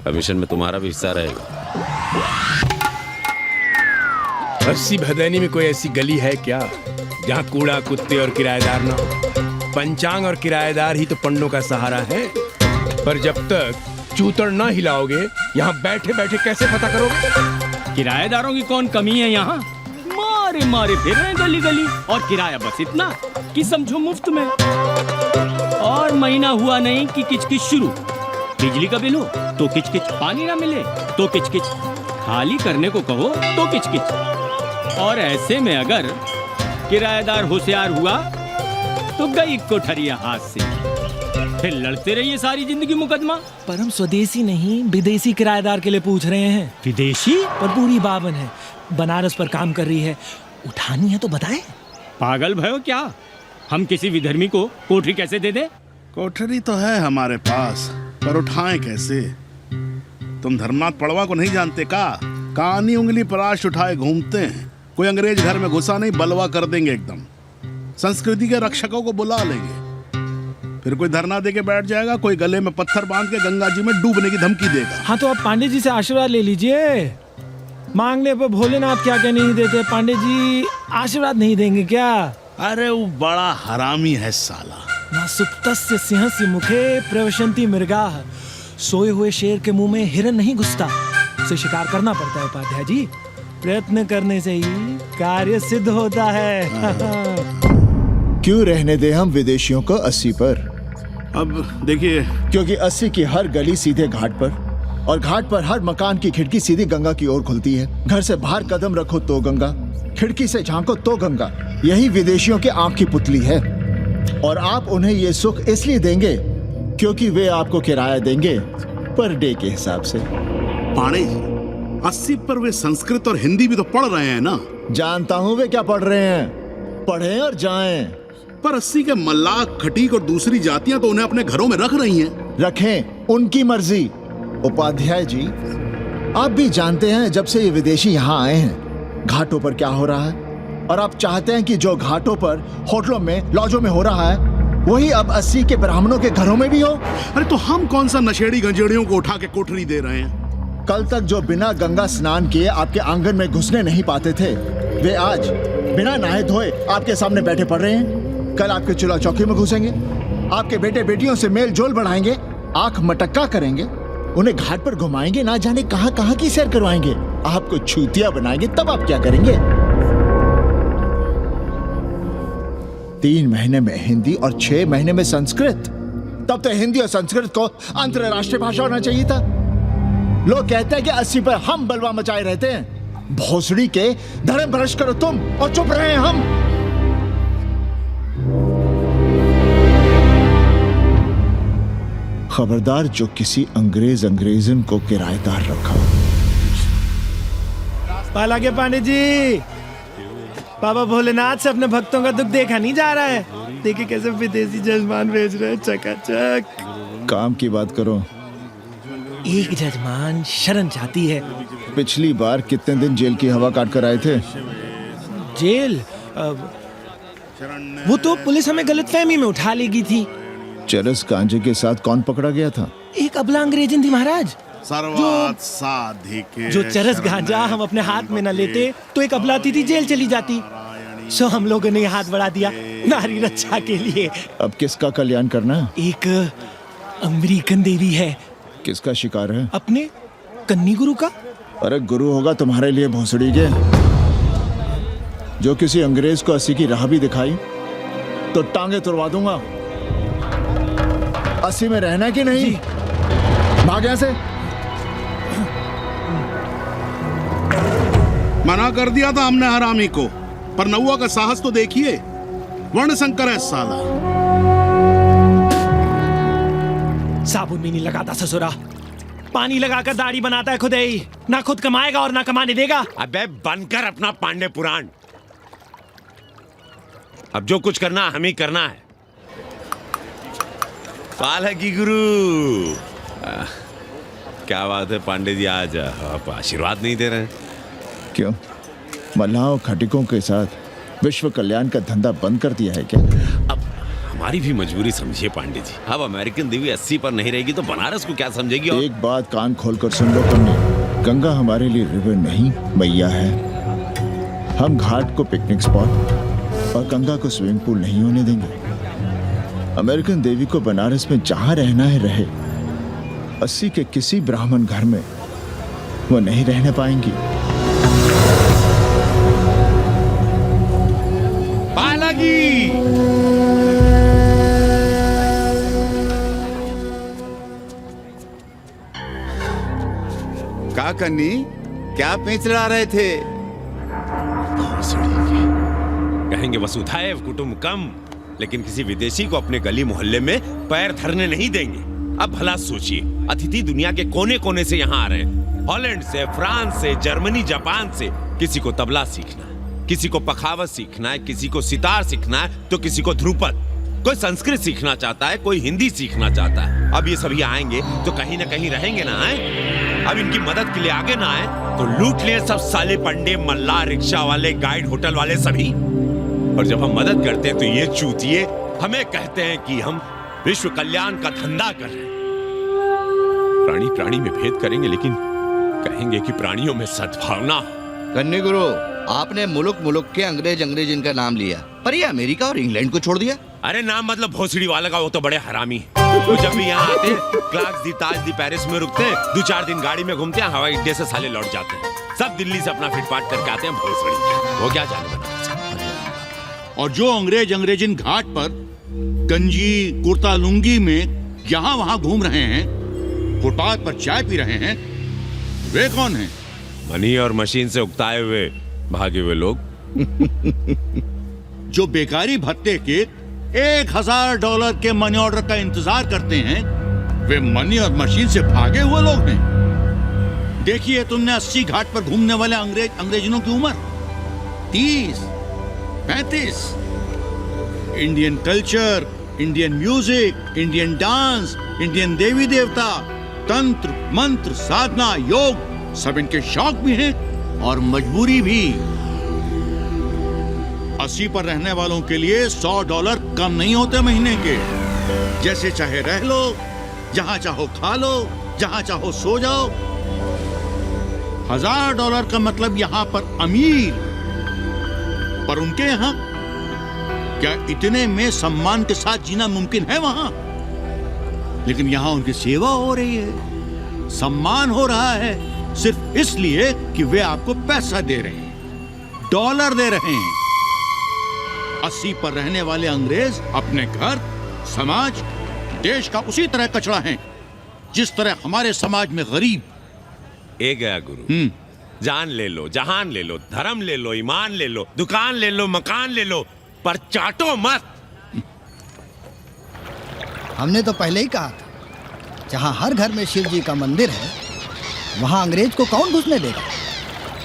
कमीशन में तुम्हारा भी हिस्सा रहेगा। 80 भदैनी में कोई ऐसी गली है क्या जहाँ कूड़ा, कुत्ते और किराएदार ना हो? पंचांग और किराएदार ही तो पंडों का सहारा है। पर जब तक चूतड़ ना हिलाओगे, यहाँ बैठे बैठे कैसे पता करोगे? किराएदारों की कौन कमी है यहाँ? मारे मारे फिर रहे गली गली, और किराया बस इतना कि समझो मुफ्त में। और महीना हुआ नहीं कि किचकिच शुरू। बिजली का बिल हो तो किचकिच, पानी ना मिले तो किचकिच, खाली करने को कहो तो किचकिच। और ऐसे में अगर किराएदार होशियार हुआ तो गई कोठरिया हाथ से, फिर लड़ते रहिए सारी जिंदगी मुकदमा। पर हम स्वदेशी नहीं, विदेशी किराएदार के लिए पूछ रहे हैं। विदेशी? पर बूढ़ी बावन है, बनारस पर काम कर रही है, उठानी है तो बताएं। पागल भयो क्या? हम किसी विधर्मी को कोठरी कैसे दे दें? कोठरी तो है हमारे पास, पर उठाएं कैसे? तुम धर्मनाथ पड़वा को नहीं जानते का? कानी उंगली पराश उठाए घूमते हैं। कोई अंग्रेज घर में घुसा नहीं, बलवा कर देंगे एकदम। संस्कृति के रक्षकों को बुला लेंगे, फिर कोई धरना दे के बैठ जाएगा, कोई गले में पत्थर बांध के गंगा जी में डूबने की धमकी देगा। हाँ तो आप पांडे जी से आशीर्वाद ले लीजिए। मांगने पर भोलेनाथ क्या क्या नहीं देते, पांडे जी आशीर्वाद नहीं देंगे क्या? अरे वो बड़ा हरामी है साला। ना सुप्तस्य सिंहस्य मुखे प्रवशन्ति मृगाः, सोए हुए शेर के मुंह में हिरन नहीं घुसता। उसे शिकार करना पड़ता है उपाध्याय जी, प्रयत्न करने से ही कार्य सिद्ध होता है। क्यों रहने दे हम विदेशियों को 80 पर? अब देखिए, क्योंकि 80 की हर गली सीधे घाट पर, और घाट पर हर मकान की खिड़की सीधी गंगा की ओर खुलती है। घर से बाहर कदम रखो तो गंगा, खिड़की से झांको तो गंगा। यही विदेशियों की आंख की पुतली है। और आप उन्हें ये सुख इसलिए देंगे क्योंकि वे आपको किराया देंगे पर डे के हिसाब से। पांडे जी, 80 पर वे संस्कृत और हिंदी भी तो पढ़ रहे हैं ना? जानता हूँ वे क्या पढ़ रहे हैं, पढ़ें और जाएं। पर 80 के मल्लाक, खटीक और दूसरी जातियां तो उन्हें अपने घरों में रख रही हैं। रखें, उनकी मर्जी। उपाध्याय जी, आप भी जानते हैं जब से ये विदेशी यहाँ आए हैं घाटों पर क्या हो रहा है, और आप चाहते हैं कि जो घाटों पर, होटलों में, लॉजों में हो रहा है वही अब 80 के ब्राह्मणों के घरों में भी हो। अरे तो हम कौन सा नशेड़ी गंजेड़ियों को उठा के कोठरी दे रहे हैं? कल तक जो बिना गंगा स्नान किए आपके आंगन में घुसने नहीं पाते थे, वे आज बिना नहाए धोए आपके सामने बैठे पड़ रहे हैं। कल आपके चूल्हा चौकी में घुसेंगे, आपके बेटे बेटियों से मेल जोल बढ़ाएंगे, आंख मटक्का करेंगे, उन्हें घाट पर घुमाएंगे, ना जाने कहां कहां की सैर करवाएंगे, आपको छूतिया बनाएंगे। तब आप क्या करेंगे? 3 महीने में हिंदी और 6 महीने में संस्कृत। तब तो हिंदी और संस्कृत को अंतर्राष्ट्रीय भाषा होना चाहिए था। लोग कहते हैं कि 80 पर हम बलवा मचाए रहते हैं। भोसड़ी के धर्म भ्रष्ट करो तुम और चुप रहे हम। खबरदार जो किसी अंग्रेजन को किराएदार रखा। पाला के पांडे जी, बाबा भोलेनाथ से अपने भक्तों का दुख देखा नहीं जा रहा है। देखिए कैसे विदेशी जजमान भेज रहे हैं चकाचक। काम की बात करो। एक जजमान शरण चाहती है। पिछली बार कितने दिन जेल की हवा काट कर आए थे? जेल वो तो पुलिस हमें गलतफहमी में उठा लेगी थी। चरस गांजे के साथ कौन पकड़ा गया था? एक अबला अंग्रेजन थी महाराज। जो चरस गांजा हम अपने हाथ में न लेते तो एक अबलाती थी जेल चली जाती। सो हम लोगों ने हाथ बढ़ा दिया नारी रक्षा के लिए। अब किसका कल्याण करना है? एक अमेरिकन देवी है। किसका शिकार है? अपने कन्नी गुरु का। अरे गुरु होगा तुम्हारे लिए भोसड़ी के। जो किसी अंग्रेज को 80 की राह भी दिखाई तो टांगे तुड़वा दूंगा। 80 में रहना कि नहीं? भाग यहां से। मना कर दिया था हमने हरामी को, पर नौआ का साहस तो देखिए। वर्ण संकर है साला। साबुन भी नहीं लगाता ससुरा, पानी लगाकर दाढ़ी बनाता है खुद ही। ना खुद कमाएगा और ना कमाने देगा। अबे बनकर अपना पांडे पुराण। अब जो कुछ करना हम ही करना है। पाल है की गुरु। क्या बात है पांडे जी, आज आप आशीर्वाद नहीं दे रहे हैं? क्यों? मल्लाहों खटिकों के साथ विश्व कल्याण का धंधा बंद कर दिया है क्या? अब हमारी भी मजबूरी समझिए पांडे जी। अब अमेरिकन देवी 80 पर नहीं रहेगी तो बनारस को क्या समझेगी? एक बात कान खोलकर सुन लो कन्नी, गंगा हमारे लिए रिवर नहीं मैया है। हम घाट को पिकनिक स्पॉट और गंगा को स्विमिंग पूल नहीं होने देंगे। अमेरिकन देवी को बनारस में जहां रहना है रहे। 80 के किसी ब्राह्मण घर में वो नहीं रहने पाएंगी। पालागी का कन्नी, क्या पेंच ला रहे थे? कहेंगे वसुधैव कुटुंबकम, लेकिन किसी विदेशी को अपने गली मोहल्ले में पैर धरने नहीं देंगे। अब भला सोचिए, अतिथि दुनिया के कोने कोने से यहाँ आ रहे हैं। हॉलैंड से, फ्रांस से, जर्मनी, जापान से। किसी को तबला सीखना है, किसी को पखावत सीखना है, किसी को सितार सीखना है, तो किसी को ध्रुपद। कोई संस्कृत सीखना चाहता है, कोई हिंदी सीखना चाहता है। अब ये सभी आएंगे तो कहीं ना कहीं रहेंगे ना। आए अब इनकी मदद के लिए आगे ना आए तो लूट ले सब साले पंडे, मल्ला, रिक्शा वाले, गाइड, होटल वाले सभी। और जब हम मदद करते हैं तो ये चूतिए हमें कहते हैं कि हम विश्व कल्याण का धंधा कर रहे हैं। प्राणी प्राणी में भेद करेंगे, लेकिन कहेंगे कि प्राणियों में सद्भावना। कन्नी गुरु, आपने मुल्क मुल्क के अंग्रेज इनका नाम लिया, पर ये अमेरिका और इंग्लैंड को छोड़ दिया। अरे नाम मतलब भोसड़ी वाला का, वो तो बड़े हरामी है। वो जब भी यहाँ आते क्लार्क्स दी, ताज दी, पेरिस में रुकते हैं, 2-4 दिन गाड़ी में घूमते हैं, हवाई अड्डे से साले लौट जाते हैं। सब दिल्ली से अपना फिटपाट करके आते हैं भोसड़ी। वो क्या जाने बना। और जो अंग्रेजिन घाट पर गंजी कुर्ता लुंगी में यहाँ वहाँ घूम रहे हैं, फुटपाथ पर चाय पी रहे हैं, वे कौन हैं? मनी और मशीन से उकताए हुए भागे हुए लोग। जो बेकारी भत्ते के $1000 के मनी ऑर्डर का इंतजार करते हैं, वे मनी और मशीन से भागे हुए लोग हैं। देखिए तुमने 80 घाट पर घूमने वाले अंग्रेजनों की उम्र 30-35। Indian culture, Indian music, Indian dance, Indian देवी देवता, तंत्र मंत्र, साधना, योग, सब इनके शौक भी हैं और मजबूरी भी। 80 पर रहने वालों के लिए $100 कम नहीं होते महीने के। जैसे चाहे रह लो, जहां चाहो खा लो, जहां चाहो सो जाओ। $1000 का मतलब यहां पर अमीर, पर उनके यहां क्या इतने में सम्मान के साथ जीना मुमकिन है वहां? लेकिन यहां उनकी सेवा हो रही है, सम्मान हो रहा है, सिर्फ इसलिए कि वे आपको पैसा दे रहे हैं, डॉलर दे रहे हैं। 80 पर रहने वाले अंग्रेज अपने घर, समाज, देश का उसी तरह कचरा हैं जिस तरह हमारे समाज में गरीब। ए गया गुरु, जान ले लो, जहान ले लो, धर्म ले लो, ईमान ले लो, दुकान ले लो, मकान ले लो, पर चाटो मत। हमने तो पहले ही कहा था, जहाँ हर घर में शिव जी का मंदिर है वहाँ अंग्रेज को कौन घुसने देगा।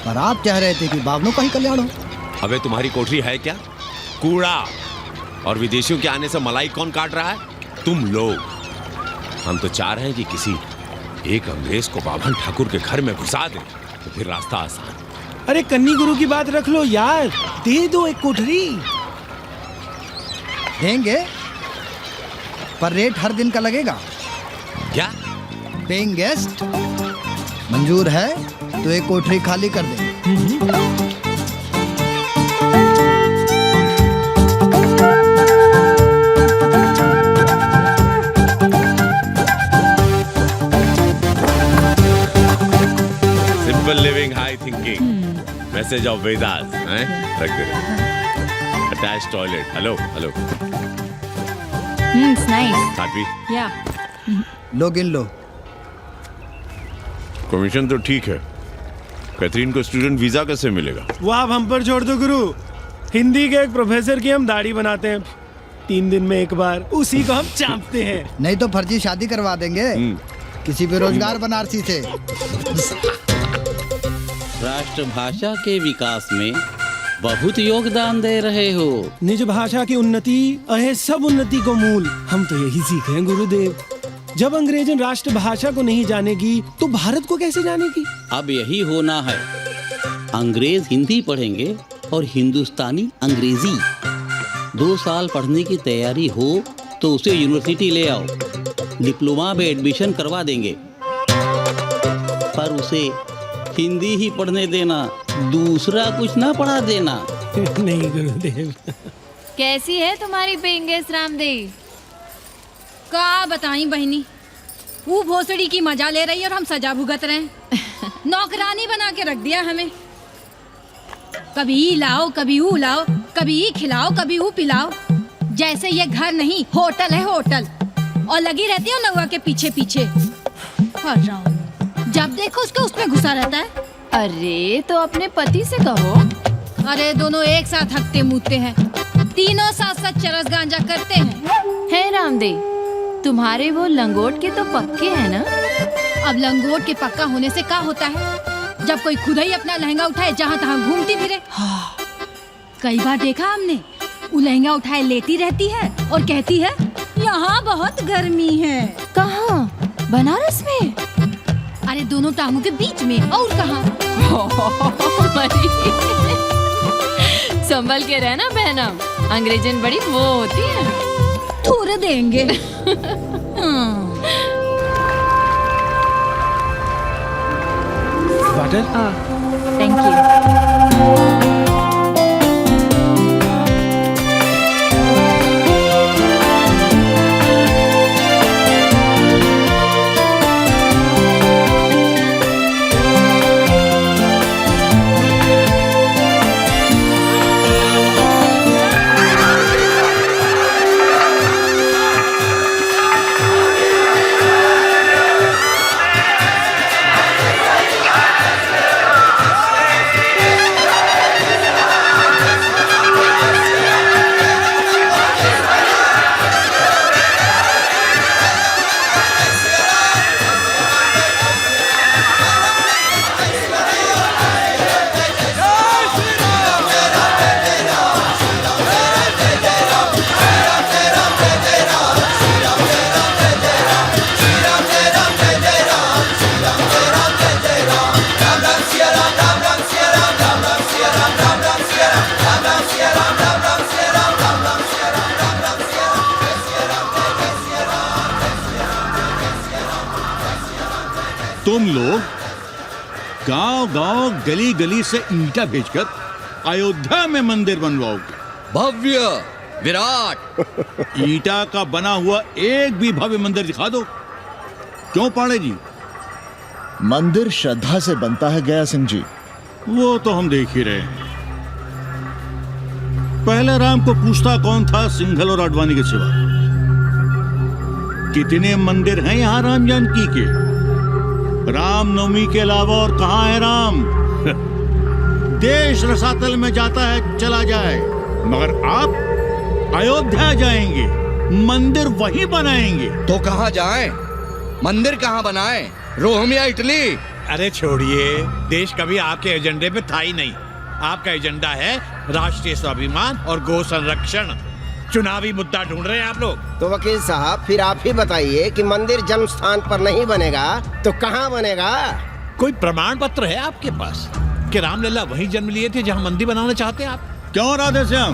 पर आप चाह रहे थे कि बावनों का ही कल्याण हो। अबे तुम्हारी कोठरी है क्या? कूड़ा। और विदेशियों के आने से मलाई कौन काट रहा है? तुम लोग। हम तो चाह रहे हैं कि किसी एक अंग्रेज को बाभन ठाकुर के घर में घुसा दे, तो फिर रास्ता आसान। अरे कन्नी गुरु की बात रख लो यार, दे दो एक कोठरी। देंगे, पर रेट हर दिन का लगेगा। क्या? पेइंग गेस्ट मंजूर है तो एक कोठरी खाली कर दे। Simple living, high thinking, message of Vedas हैं? रख दे। Attach toilet. Hello hello. It's nice. साथी, Yeah. लो गिन लो। कमीशन तो ठीक है, कैथरीन को स्टूडेंट वीजा कैसे मिलेगा? वो आप हम पर छोड़ दो गुरु। हिंदी के एक प्रोफेसर की हम दाढ़ी बनाते हैं 3 दिन में एक बार, उसी को हम चापते हैं। नहीं तो फर्जी शादी करवा देंगे किसी बेरोजगार बनारसी से। राष्ट्रभाषा के विकास में बहुत योगदान दे रहे हो। निज भाषा की उन्नति अहे सब उन्नति को मूल। हम तो यही सीखे हैं गुरुदेव। जब अंग्रेजन राष्ट्रभाषा को नहीं जानेगी तो भारत को कैसे जानेगी? अब यही होना है। अंग्रेज हिंदी पढ़ेंगे और हिंदुस्तानी अंग्रेजी। 2 साल पढ़ने की तैयारी हो तो उसे यूनिवर्सिटी ले आओ, डिप्लोमा में एडमिशन करवा देंगे। पर उसे हिंदी ही पढ़ने देना, दूसरा कुछ ना पढ़ा देना। नहीं गुरुदेव। कैसी है तुम्हारी पेंगेस रामदेव? का बताई बहनी, वो भोसड़ी की मजा ले रही और हम सजा भुगत रहे हैं। नौकरानी बना के रख दिया हमें। कभी ई लाओ, कभी ऊ लाओ, कभी ई खिलाओ, कभी ऊ पिलाओ। जैसे ये घर नहीं होटल है, होटल। और लगी रहती है नौवा के पीछे पीछे। जब देखो उसको उसमें घुसा रहता है। अरे तो अपने पति से कहो। अरे दोनों एक साथ हकते मुँहते हैं, तीनों साथ साथ चरस गांजा करते हैं। है रामदेव, तुम्हारे वो लंगोट के तो पक्के हैं ना? अब लंगोट के पक्का होने से क्या होता है? जब कोई खुद ही अपना लहंगा उठाए जहाँ तहाँ घूमती फिरे। कई बार देखा हमने, वो लहंगा उठाए लेती रहती है और कहती है यहाँ बहुत गर्मी है। कहाँ? बनारस में? अरे दोनों टांगों के बीच में। और कहाँ? संभल के रहना बहनम, अंग्रेजन बड़ी वो होती है। थोड़े देंगे। वाटर? Thank you. तुम लोग गांव-गांव, गली-गली से ईंटा भेजकर अयोध्या में मंदिर बनवाओगे। भव्य, विराट। ईंटा का बना हुआ एक भी भव्य मंदिर दिखा दो। क्यों पाड़े जी? मंदिर श्रद्धा से बनता है गया सिंह जी। वो तो हम देख ही रहे हैं। पहले राम को पूछता कौन था सिंघल और आडवाणी के सिवा। कितने मंदिर हैं यहाँ राम जानकी के? रामनवमी के अलावा और कहाँ है राम? देश रसातल में जाता है चला जाए, मगर आप अयोध्या जाएंगे, मंदिर वहीं बनाएंगे। तो कहाँ जाएं? मंदिर कहाँ बनाएं? रोम या इटली? अरे छोड़िए, देश कभी आपके एजेंडे पे था ही नहीं। आपका एजेंडा है राष्ट्रीय स्वाभिमान और गौ संरक्षण। चुनावी मुद्दा ढूंढ रहे हैं आप लोग। तो वकील साहब फिर आप ही बताइए कि मंदिर जन्म स्थान पर नहीं बनेगा तो कहाँ बनेगा? कोई प्रमाण पत्र है आपके पास कि रामलला वहीं जन्म लिए थे जहाँ मंदिर बनाना चाहते हैं आप? क्यों राधेश्याम?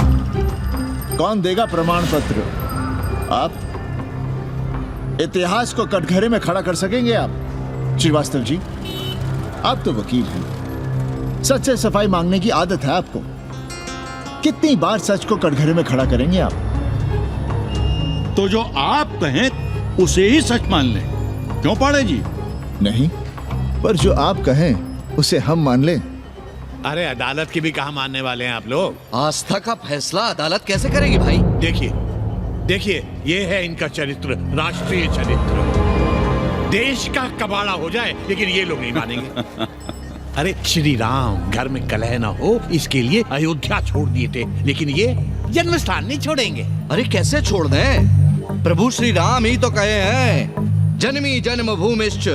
कौन देगा प्रमाण पत्र? आप इतिहास को कटघरे में खड़ा कर सकेंगे आप? श्रीवास्तव जी, आप तो वकील हैं, सच से सफाई मांगने की आदत है आपको। कितनी बार सच को कटघरे में खड़ा करेंगे आप? तो जो आप कहें उसे ही सच मान लें, क्यों पाड़े जी? नहीं, पर जो आप कहें उसे हम मान लें। अरे अदालत की भी कहाँ मानने वाले हैं आप लोग? आस्था का फैसला अदालत कैसे करेगी भाई? देखिए, ये है इनका चरित्र, राष्ट्रीय चरित्र। देश का कबाड़ा हो जाए लेकिन ये लोग नहीं मानेंगे। अरे श्री राम घर में कलह ना हो इसके लिए अयोध्या छोड़ दिए थे, लेकिन ये जन्म स्थान नहीं छोड़ेंगे। अरे कैसे छोड़ दें? प्रभु श्री राम ही तो कहे हैं, जन्मी जन्मभूमिश्च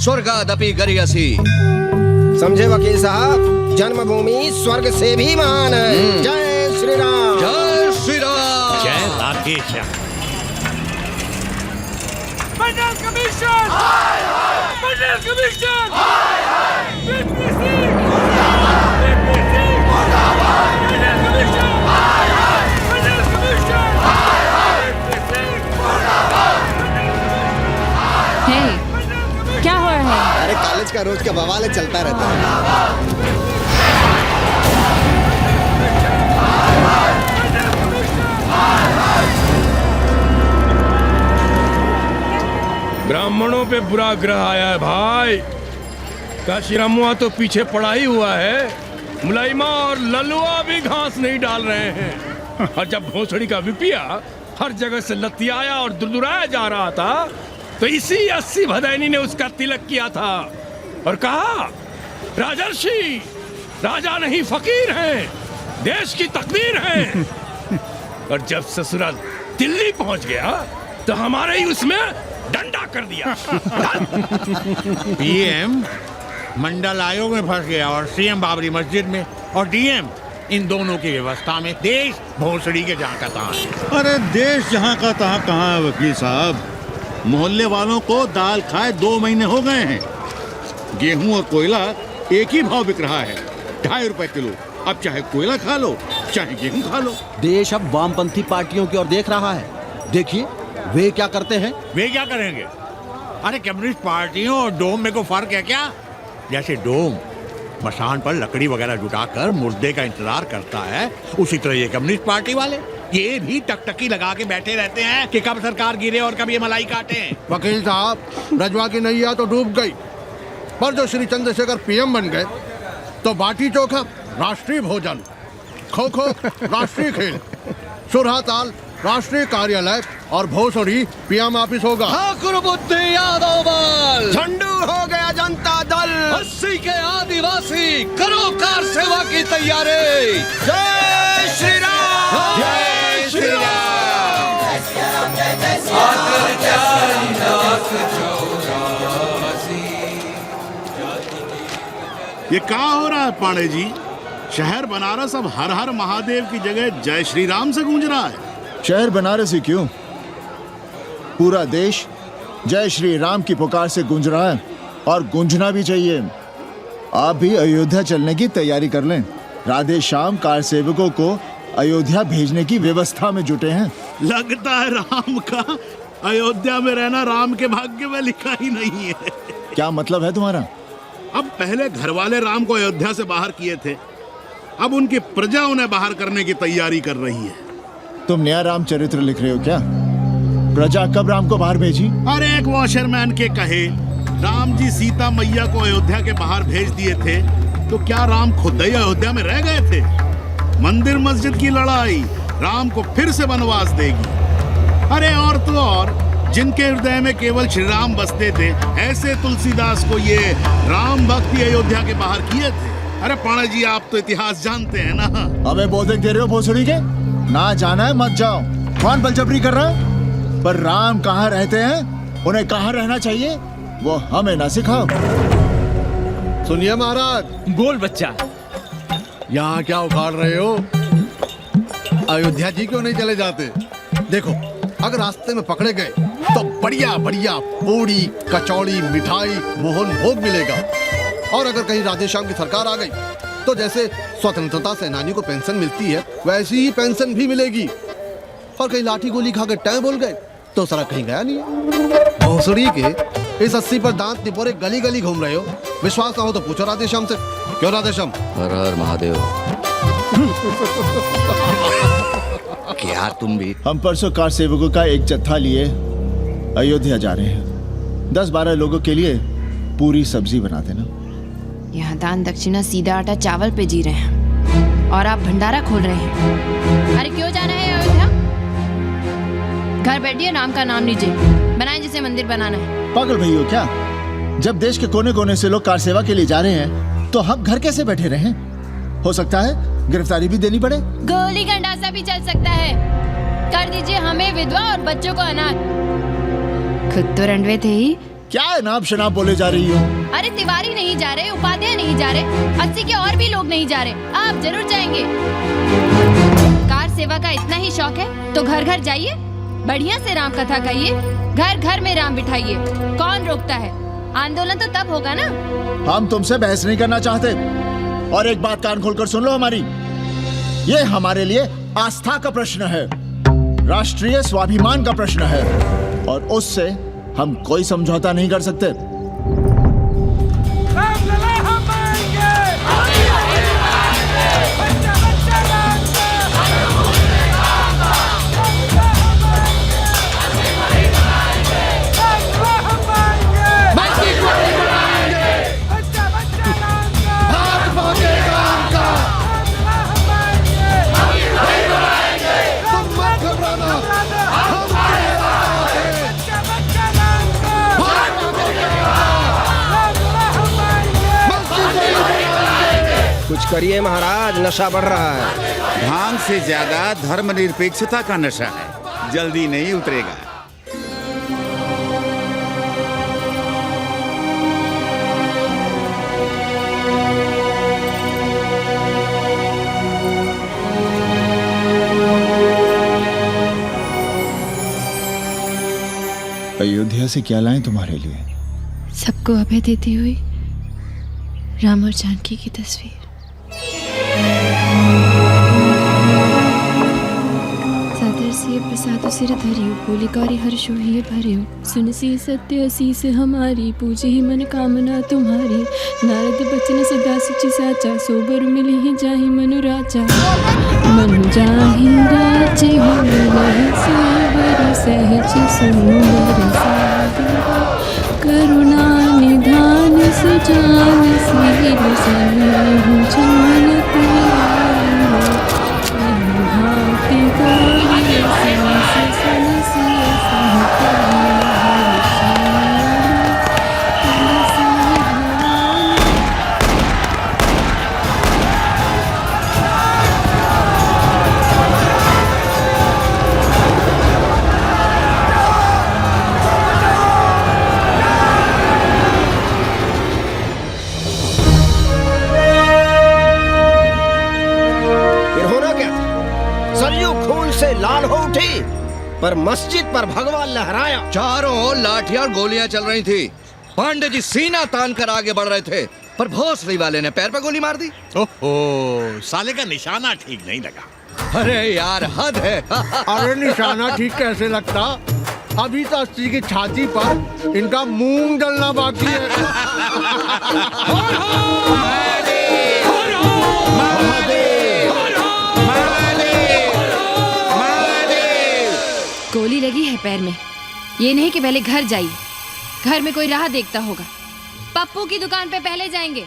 स्वर्गादपि गरियसी। समझे वकील साहब, जन्मभूमि स्वर्ग से भी महान है। जय श्री राम। जय श्री राम। जय राधेश्याम। मंडल कमीशन, मंडल कमीशन, क्या हो रहा है? अरे कॉलेज का रोज का बवाल चलता रहता है। ब्राह्मणों पे बुरा ग्रह आया है भाई। काशीरामुआ तो पीछे पड़ा ही हुआ है, मुलाइमा और ललुआ भी घास नहीं डाल रहे हैं। और जब भोसड़ी का विपिया हर जगह से लतियाया और दुरदुराया जा रहा था, तो इसी 80 भदैनी ने उसका तिलक किया था और कहा, राजर्षि राजा नहीं फकीर हैं, देश की तकदीर हैं। और जब ससुराल दिल्ली पहुंच गया तो हमारे ही उसमें डंडा कर दिया। पीएम मंडल आयोग में फंस गया और सीएम बाबरी मस्जिद में, और डीएम इन दोनों की व्यवस्था में देश भोसड़ी के जहाँ का तहाँ है। अरे देश जहाँ का तहाँ कहाँ है वकील साहब? मोहल्ले वालों को दाल खाए 2 महीने हो गए हैं। गेहूं और कोयला एक ही भाव बिक रहा है, 2.5 रुपए किलो। अब चाहे कोयला खा लो चाहे गेहूं खा लो। देश अब वामपंथी पार्टियों की ओर देख रहा है। देखिए वे क्या करते हैं। वे क्या करेंगे? अरे कम्युनिस्ट पार्टियों और डोम में को फर्क है क्या? जैसे डोम मसान पर लकड़ी वगैरह जुटाकर मुर्दे का इंतजार करता है, उसी तरह ये कम्युनिस्ट पार्टी वाले ये भी टकटकी लगा के बैठे रहते हैं कि कब सरकार गिरे और कब ये मलाई काटे। वकील साहब, रजवा की नैया तो डूब गई, पर जो श्री चंद्रशेखर पीएम बन गए तो बाटी चोखा राष्ट्रीय भोजन, खो खो राष्ट्रीय खेल, सुरहा ताल राष्ट्रीय कार्यालय और भोसड़ी पीएम ऑफिस होगा। ठाकुर बुद्धि यादव बल, झंडू हो गया जनता दल, 80 के आदिवासी करो कार सेवा की तैयारी। जय श्री राम। जय श्री राम। ये क्या हो रहा है पांडे जी? शहर बनारस अब हर हर महादेव की जगह जय श्री राम से गूंज रहा है। शहर बनारस ही क्यों, पूरा देश जय श्री राम की पुकार से गूंज रहा है और गूंजना भी चाहिए। आप भी अयोध्या चलने की तैयारी कर लें। राधे श्याम कार सेवकों को अयोध्या भेजने की व्यवस्था में जुटे हैं। लगता है राम का अयोध्या में रहना राम के भाग्य में लिखा ही नहीं है। क्या मतलब है तुम्हारा? अब पहले घर वाले राम को अयोध्या से बाहर किए थे, अब उनकी प्रजा उन्हें बाहर करने की तैयारी कर रही है। तुम नया रामचरित्र लिख रहे हो क्या? प्रजा कब राम को बाहर भेजी? अरे एक वॉशरमैन के कहे राम जी सीता मैया को अयोध्या के बाहर भेज दिए थे, तो क्या राम खुद ही अयोध्या में रह गए थे? मंदिर मस्जिद की लड़ाई राम को फिर से वनवास देगी। अरे और तो और, जिनके हृदय में केवल श्री राम बसते थे, ऐसे तुलसीदास को ये राम भक्ति अयोध्या के बाहर किए थे। अरे पाणे जी, आप तो इतिहास जानते हैं ना। अबे बोल दे रहे हो भोसड़ी के, ना जाना है मत जाओ। कौन बलजबरी कर रहा है? पर राम कहाँ रहते हैं, उन्हें कहाँ रहना चाहिए, वो हमें ना सिखाओ। सुनिए महाराज। बोल बच्चा। यहाँ क्या उखाड़ रहे हो? अयोध्या जी क्यों नहीं चले जाते? देखो, अगर रास्ते में पकड़े गए तो बढ़िया बढ़िया पूड़ी, कचौड़ी, मिठाई, मोहन भोग मिलेगा। और अगर कहीं राधेश्याम की सरकार आ गई तो जैसे स्वतंत्रता सेनानी को पेंशन मिलती है, वैसी ही पेंशन भी मिलेगी। और कहीं लाठी गोली खा के टैं बोल गए तो सारा कहीं गया नहीं। भोसड़ी के इस 80 पर दांत निपोरे गली गली घूम रहे हो। विश्वास ना हो तो पूछो राधेश्याम से। क्यों राधेश्याम? हर हर महादेव। क्या तुम भी? हम परसों कार सेवकों का एक जत्था लिए अयोध्या जा रहे हैं। 10-12 लोगों के लिए पूरी सब्जी बना देना। यहाँ दान दक्षिणा सीधा आटा चावल पे जी रहे हैं और आप भंडारा खोल रहे हैं। अरे क्यों जाना है अयोध्या? घर बैठिए, राम का नाम लीजिए, बनाए जिसे मंदिर बनाना है। पागल भई हो क्या? जब देश के कोने कोने से लोग कार सेवा के लिए जा रहे हैं तो हम घर कैसे बैठे रहें? हो सकता है गिरफ्तारी भी देनी पड़े। गोली गंडासा भी चल सकता है। कर दीजिए हमें विधवा और बच्चों को अनाथ। खुद तो रंडवे थे ही। क्या नाप शनाप बोले जा रही हो? अरे तिवारी नहीं जा रहे, उपाध्याय नहीं जा रहे, 80 के और भी लोग नहीं जा रहे। आप जरूर जाएंगे। कार सेवा का इतना ही शौक है तो घर घर जाइए, बढ़िया से राम कथा कहिए, घर घर में राम बिठाइए। कौन रोकता है? आंदोलन तो तब होगा ना। हम तुमसे बहस नहीं करना चाहते। और एक बात कान खोलकर सुन लो हमारी, ये हमारे लिए आस्था का प्रश्न है, राष्ट्रीय स्वाभिमान का प्रश्न है, और उससे हम कोई समझौता नहीं कर सकते। कुछ करिए महाराज, नशा बढ़ रहा है। भांग से ज्यादा धर्मनिरपेक्षता का नशा है, जल्दी नहीं उतरेगा। अयोध्या से क्या लाएं तुम्हारे लिए? सबको अभय देती हुई राम और जानकी की तस्वीर। सादर से प्रसाद सिर धरियो, बोली गौरी हर्षो ही भरियो, सुन सी सत्य असीस हमारी, पूजे ही मन कामना तुम्हारी। नारद बचन सदा सची साचा, सोबर मिली ही जाहि मनु राजा। मनु जाहि राजे हो मिलहि सोबर, सहज सुंदर सादर, करुणा निधान सुजान सील सनेहु जान प्यारो। भांति गौरी सांस सनसिय सहकल से लाल हो उठी, पर मस्जिद पर भगवान लहराया। चारों ओर लाठियां और गोलियां चल रही थी। पांडे जी सीना तान कर आगे बढ़ रहे थे, पर भोसड़ी वाले ने पैर पर गोली मार दी। ओहो, साले का निशाना ठीक नहीं लगा। अरे यार, हद है। अरे निशाना ठीक कैसे लगता? अभी तो 80 की छाती पर इनका मूंग डलना बाकी है। गोली लगी है पैर में, ये नहीं कि पहले घर जाइए, घर में कोई राह देखता होगा। पप्पू की दुकान पे पहले जाएंगे,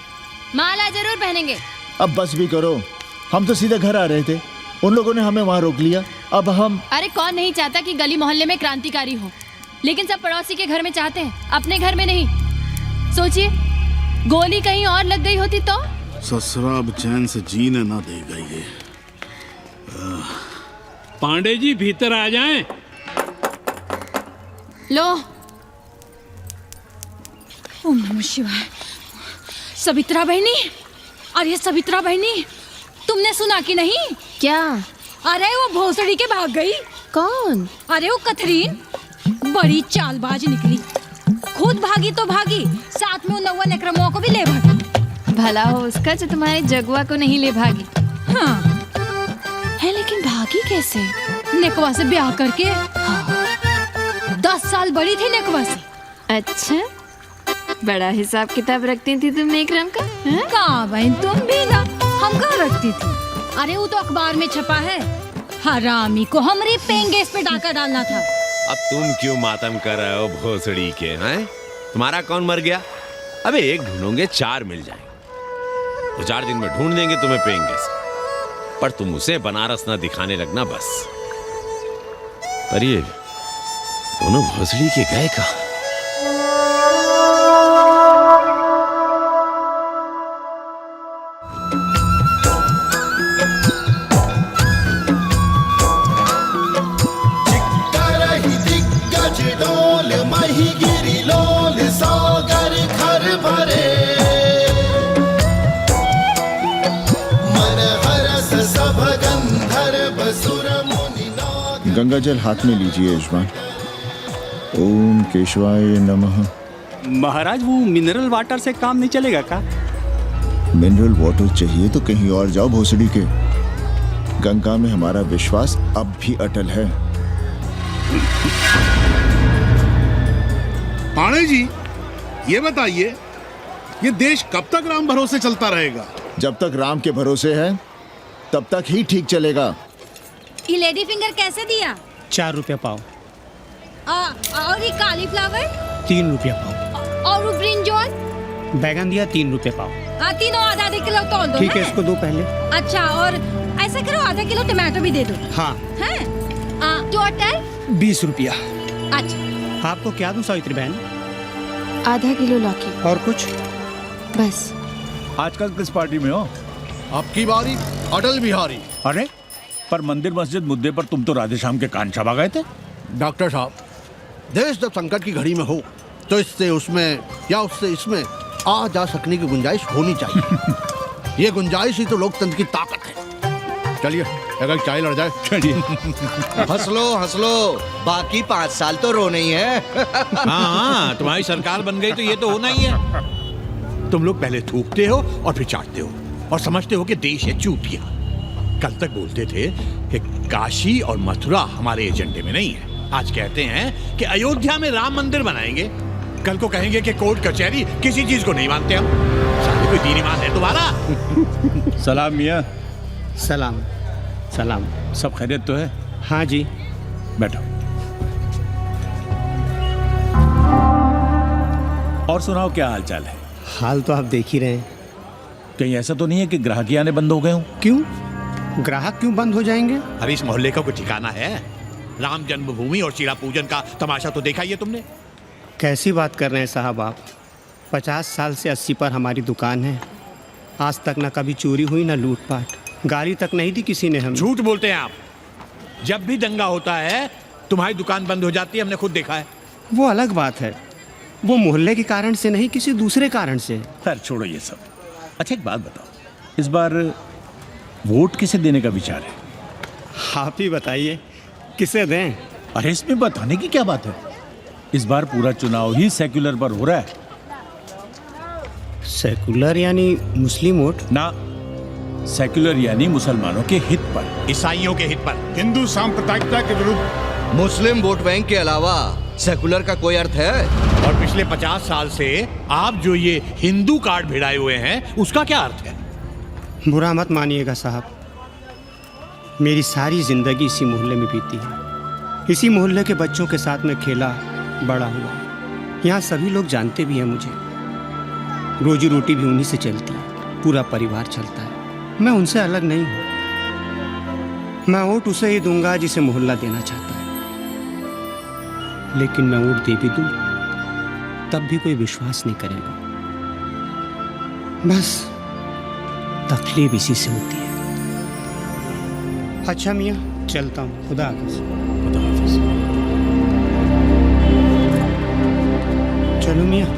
माला जरूर पहनेंगे। अब बस भी करो, हम तो सीधे घर आ रहे थे, उन लोगों ने हमें वहां रोक लिया। अब हम अरे कौन नहीं चाहता कि गली मोहल्ले में क्रांतिकारी हो, लेकिन सब पड़ोसी के घर में चाहते हैं, अपने घर में नहीं। सोचिए, गोली कहीं और लग गई होती तो? ससुरा अब चैन से जीने ना देगा ये। पांडे जी भीतर आ जाएं। लो। ओम नमः शिवाय। सवित्रा बहनी, अरे सवित्रा बहनी, तुमने सुना कि नहीं? क्या? अरे वो भोसड़ी के भाग गई। कौन? अरे वो कथरीन, बड़ी चालबाज निकली। खुद भागी तो भागी, साथ में उन 9 अक्रमों को भी ले भागी। भला हो उसका जो तुम्हारे जगुआ को नहीं ले भागी। हाँ है, लेकिन भागी कैसे? नेकवा से ब्याह करके। हाँ। 10 साल बड़ी थी नेकवा से। अच्छा, बड़ा हिसाब किताब रखती थी तुम नेकरम का? कहाँ बहन, तुम भी ना। हम कहाँ रखती थी? अरे वो तो अखबार में छपा है, हरामी को हमारी पेंगेस पे डाका डालना था। अब तुम क्यों मातम कर रहे हो भोसड़ी के? हैं? तुम्हारा कौन मर गया? अबे एक ढूंढोगे 4 मिल जाएंगे। 2-4 दिन में ढूंढ देंगे तुम्हें पेंगे से। पर तुम उसे बनारस ना दिखाने लगना बस। पर ये दोनों भोसड़ी के गए कहाँ? गंगा जल हाथ में लीजिए यजमान। ओम केशवाय नमः। महाराज वो मिनरल वाटर से काम नहीं चलेगा का? मिनरल वाटर चाहिए तो कहीं और जाओ भोसड़ी के। गंगा में हमारा विश्वास अब भी अटल है। पाणे जी, ये बताइए, ये देश कब तक राम भरोसे चलता रहेगा? जब तक राम के भरोसे है तब तक ही ठीक चलेगा। ये लेडी फिंगर कैसे दिया? 4 रुपया पाव। और ये कालीफ्लावर? 3 रुपया पाव। और वो ब्रिंजॉल? बैगन दिया 3 रुपया पाव। तीनों आधा किलो तोल दो। ठीक है, इसको दो पहले। अच्छा, और ऐसा करो आधा किलो टमाटो भी दे दो। हाँ। हैं? टोटल 20 रुपया। अच्छा, आपको क्या दूं सावित्री बहन? आधा किलो लौकी। और कुछ? बस। आजकल किस पार्टी में हो? आपकी बारी अटल बिहारी। अरे पर मंदिर मस्जिद मुद्दे पर तुम तो राधेश्याम के कान चबा गए थे। डॉक्टर साहब, देश जब संकट की घड़ी में हो तो इससे उसमें या उससे इसमें आ जा सकने की गुंजाइश होनी चाहिए। ये गुंजाइश ही तो लोकतंत्र की ताकत है। चलिए अगर चाय लड़ जाए। चलिए। हंस लो, बाकी 5 साल तो रोना ही है। हाँ, तुम्हारी सरकार बन गई तो ये तो होना ही है। तुम लोग पहले थूकते हो और फिर चाटते हो और समझते हो कि देश है चूतिया। कल तक बोलते थे कि काशी और मथुरा हमारे एजेंडे में नहीं है। आज कहते हैं कि अयोध्या में राम मंदिर बनाएंगे। कल को कहेंगे कि कोर्ट कचहरी किसी चीज को नहीं मानते हम। साले कोई दीन ईमान है तुम्हारा? सलाम मियाँ। सलाम। सलाम। सब खैरियत तो है? हाँ जी। बैठो। और सुनाओ, क्या हाल चाल है? हाल तो आप देख ही रहे हैं। कहीं ऐसा तो नहीं है कि ग्राहक आने बंद हो गए हो? क्यों? ग्राहक क्यों बंद हो जाएंगे? अरे इस मोहल्ले का कोई ठिकाना है? राम जन्मभूमि और शीला पूजन का तमाशा तो देखा ही है तुमने। कैसी बात कर रहे हैं साहब आप? 50 साल से 80 पर हमारी दुकान है। आज तक ना कभी चोरी हुई ना लूटपाट, गाली तक नहीं दी किसी ने हमें। झूठ बोलते हैं आप। जब भी दंगा होता है तुम्हारी दुकान बंद हो जाती है, हमने खुद देखा है। वो अलग बात है, वो मोहल्ले के कारण से नहीं, किसी दूसरे कारण से। खैर छोड़ो ये सब। अच्छा एक बात बताओ, इस बार वोट किसे देने का विचार है? आप ही बताइए, किसे दें? अरे इसमें बताने की क्या बात है? इस बार पूरा चुनाव ही सेक्युलर पर हो रहा है। सेक्युलर यानी मुस्लिम वोट? ना, सेक्युलर यानी मुसलमानों के हित पर, ईसाइयों के हित पर, हिंदू सांप्रदायिकता के विरुद्ध। मुस्लिम वोट बैंक के अलावा सेकुलर का कोई अर्थ है? और पिछले 50 साल से आप जो ये हिंदू कार्ड भिड़ाए हुए हैं, उसका क्या अर्थ है? बुरा मत मानिएगा साहब, मेरी सारी जिंदगी इसी मोहल्ले में बीती है। इसी मोहल्ले के बच्चों के साथ में खेला, बड़ा हुआ। यहाँ सभी लोग जानते भी हैं मुझे। रोजी रोटी भी उन्हीं से चलती है, पूरा परिवार चलता है। मैं उनसे अलग नहीं हूँ। मैं वोट उसे ही दूंगा जिसे मोहल्ला देना चाहता है, लेकिन मैं वोट दे भी दूं तब भी कोई विश्वास नहीं करेगा। बस तकलीफ इसी से होती है। अच्छा मियाँ, चलता हूँ। खुदा हाफिज। खुदा हाफिज। चलो मियाँ।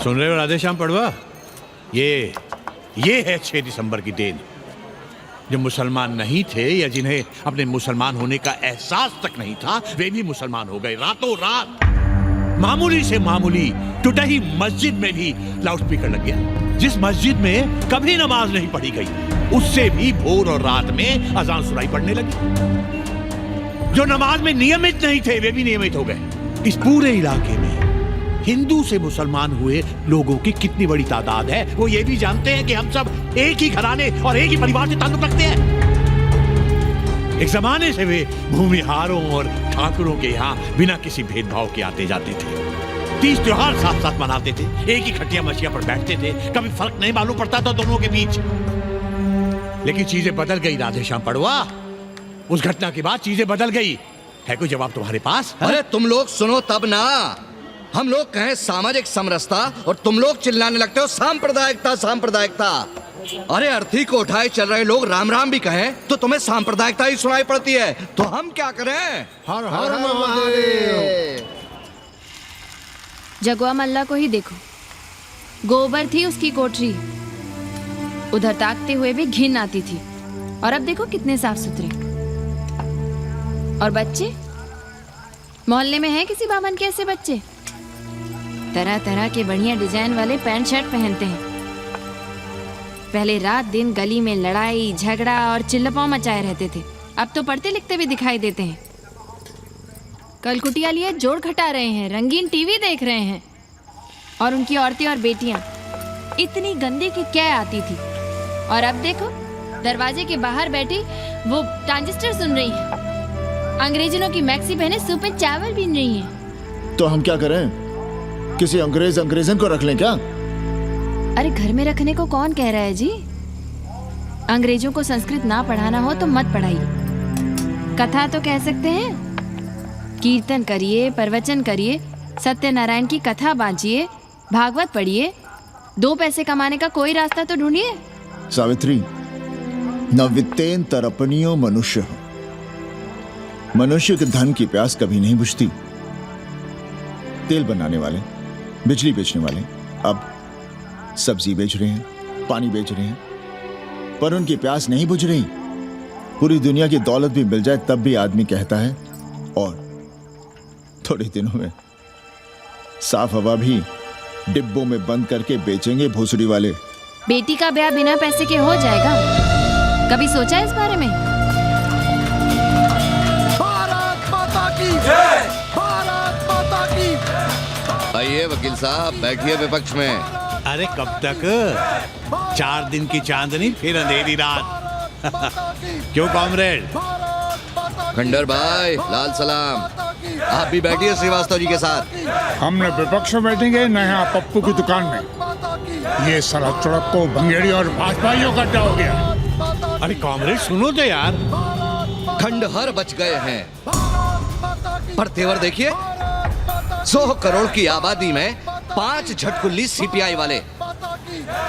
सुन रहे हो राधेश्याम पड़वा, ये है 6 दिसंबर की देन। जो मुसलमान नहीं थे या जिन्हें अपने मुसलमान होने का एहसास तक नहीं था, वे भी मुसलमान हो गए रातों रात। मामूली से मामूली टूटी मस्जिद में भी लाउडस्पीकर लग गया। जिस मस्जिद में कभी नमाज नहीं पढ़ी गई, उससे भी भोर और रात में अजान सुनाई पड़ने लगी। जो नमाज में नियमित नहीं थे, वे भी नियमित हो गए। इस पूरे इलाके में हिंदू से मुसलमान हुए लोगों की कितनी बड़ी तादाद है, वो ये भी जानते हैं कि हम सब एक ही घराने और एक ही परिवार से ताल्लुक रखते हैं। एक जमाने से वे भूमिहारों और ठाकुरों के यहाँ बिना किसी भेदभाव के आते जाते थे। 30 त्योहार साथ साथ मनाते थे, एक ही खटिया मछिया पर बैठते थे, कभी फर्क नहीं मालूम पड़ता था दोनों के बीच। लेकिन चीजें बदल गई राधेश्याम पड़वा। उस घटना के बाद चीजें बदल गई। है कोई जवाब तुम्हारे पास? अरे तुम लोग सुनो तब ना। हम लोग कहें सामाजिक समरसता और तुम लोग चिल्लाने लगते हो सांप्रदायिकता सांप्रदायिकता। अरे अर्थी को उठाए चल रहे लोग राम राम भी कहें तो तुम्हें सांप्रदायिकता ही सुनाई पड़ती है। तो हम क्या करें? हर हर महादेव। जगवा मल्ला को ही देखो, गोबर थी उसकी कोठरी, उधर ताकते हुए भी घिन आती थी, और अब देखो कितने साफ सुथरे। और बच्चे, मोहल्ले में हैं किसी बावन के ऐसे बच्चे? तरह तरह के बढ़िया डिजाइन वाले पैंट शर्ट पहनते हैं। पहले रात दिन गली में लड़ाई झगड़ा और चिल्लपाव मचाए रहते थे, अब तो पढ़ते लिखते भी दिखाई देते हैं। कल कुटिया लिए जोड़ घटा रहे हैं, रंगीन टीवी देख रहे हैं, और उनकी औरतें और बेटियां इतनी गंदी की क्या आती थी, और अब देखो दरवाजे के बाहर बैठी वो ट्रांजिस्टर सुन रही है, अंग्रेजनों की मैक्सी पहने सूप में चावल बीन रही है। तो हम क्या करें? किसी अंग्रेजन को रख लें क्या? अरे घर में रखने को कौन कह रहा है जी? अंग्रेजों को संस्कृत ना पढ़ाना हो तो मत पढ़ाइए। कथा तो कह सकते हैं, कीर्तन करिए, प्रवचन करिए, सत्यनारायण की कथा बांचिए, भागवत पढ़िए, 2 पैसे कमाने का कोई रास्ता तो ढूंढिए। सावित्री, न वित्तेन तरपनियो मनुष्य। मनुष्य के धन की प्यास कभी नहीं बुझती। तेल बनाने वाले, बिजली बेचने वाले अब सब्जी बेच रहे हैं, पानी बेच रहे हैं, पर उनकी प्यास नहीं बुझ रही। पूरी दुनिया की दौलत भी मिल जाए तब भी आदमी कहता है, और थोड़े दिनों में साफ हवा भी डिब्बों में बंद करके बेचेंगे भोसड़ी वाले। बेटी का ब्याह बिना पैसे के हो जाएगा? कभी सोचा इस बारे में? भारत माता की जय! भारत माता की। आइए वकील साहब, बैठिए विपक्ष में। अरे कब तक? 4 दिन की चांदनी फिर अंधेरी रात। क्यों कॉमरेड? खंडर भाई, लाल सलाम। आप भी बैठिए श्रीवास्तव जी के साथ। हमने विपक्ष में बैठेंगे न यहाँ पप्पू की दुकान में। ये सारा चुड़क को भंगेड़ी और भाजपाइयों का अड्डा हो गया। अरे कॉमरेड सुनो तो यार। खंडहर बच गए हैं, पर तेवर देखिए, 100 करोड़ की आबादी में 5 झटकुल्ली सीपीआई वाले,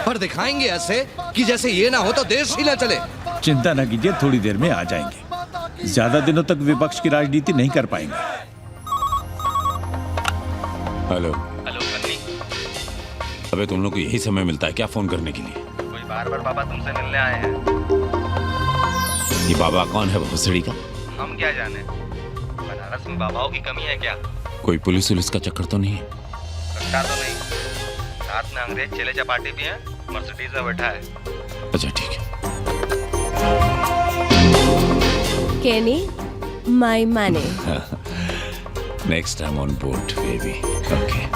पर दिखाएंगे ऐसे कि जैसे ये ना हो तो देश ही ना चले। चिंता न कीजिए, थोड़ी देर में आ जाएंगे। ज्यादा दिनों तक विपक्ष की राजनीति नहीं कर पाएंगे। हेलो कन्नी। अबे तुम लोग को यही समय मिलता है क्या फोन करने के लिए? कोई बार-बार बाबा तुमसे मिलने आए हैं। ये बाबा कौन है भोसड़ी का? हम क्या जाने, बनारस में बाबाओं की कमी है क्या? कोई पुलिस उलिस का चक्कर तो नहीं है? लगता तो नहीं। साथ में अंग्रेज चेले चपाटी भी हैं, मर्सिडीज में बैठा है। अच्छा ठीक है। Kenny, my money. Next time on board, baby. Okay.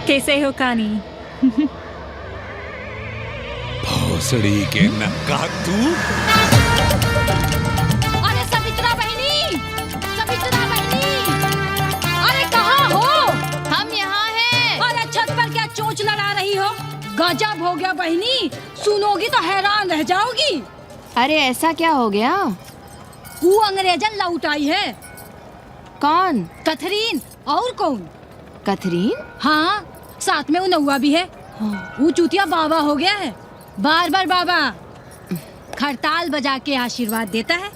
कैसे हो कानी? भोसड़ी के नक्का तू। अरे सवित्रा बहनी, सवित्रा बहनी, अरे कहाँ हो? हम यहाँ चोंच लड़ा रही हो? गजब हो गया बहनी, सुनोगी तो हैरान रह जाओगी। अरे ऐसा क्या हो गया? वो अंग्रेजन लौट आई है। कौन? कथरीन। और कौन? कथरीन? हाँ, साथ में वो नौवा भी है। वो चूतिया बाबा हो गया है। बार बार बाबा खड़ताल बजा के आशीर्वाद देता है,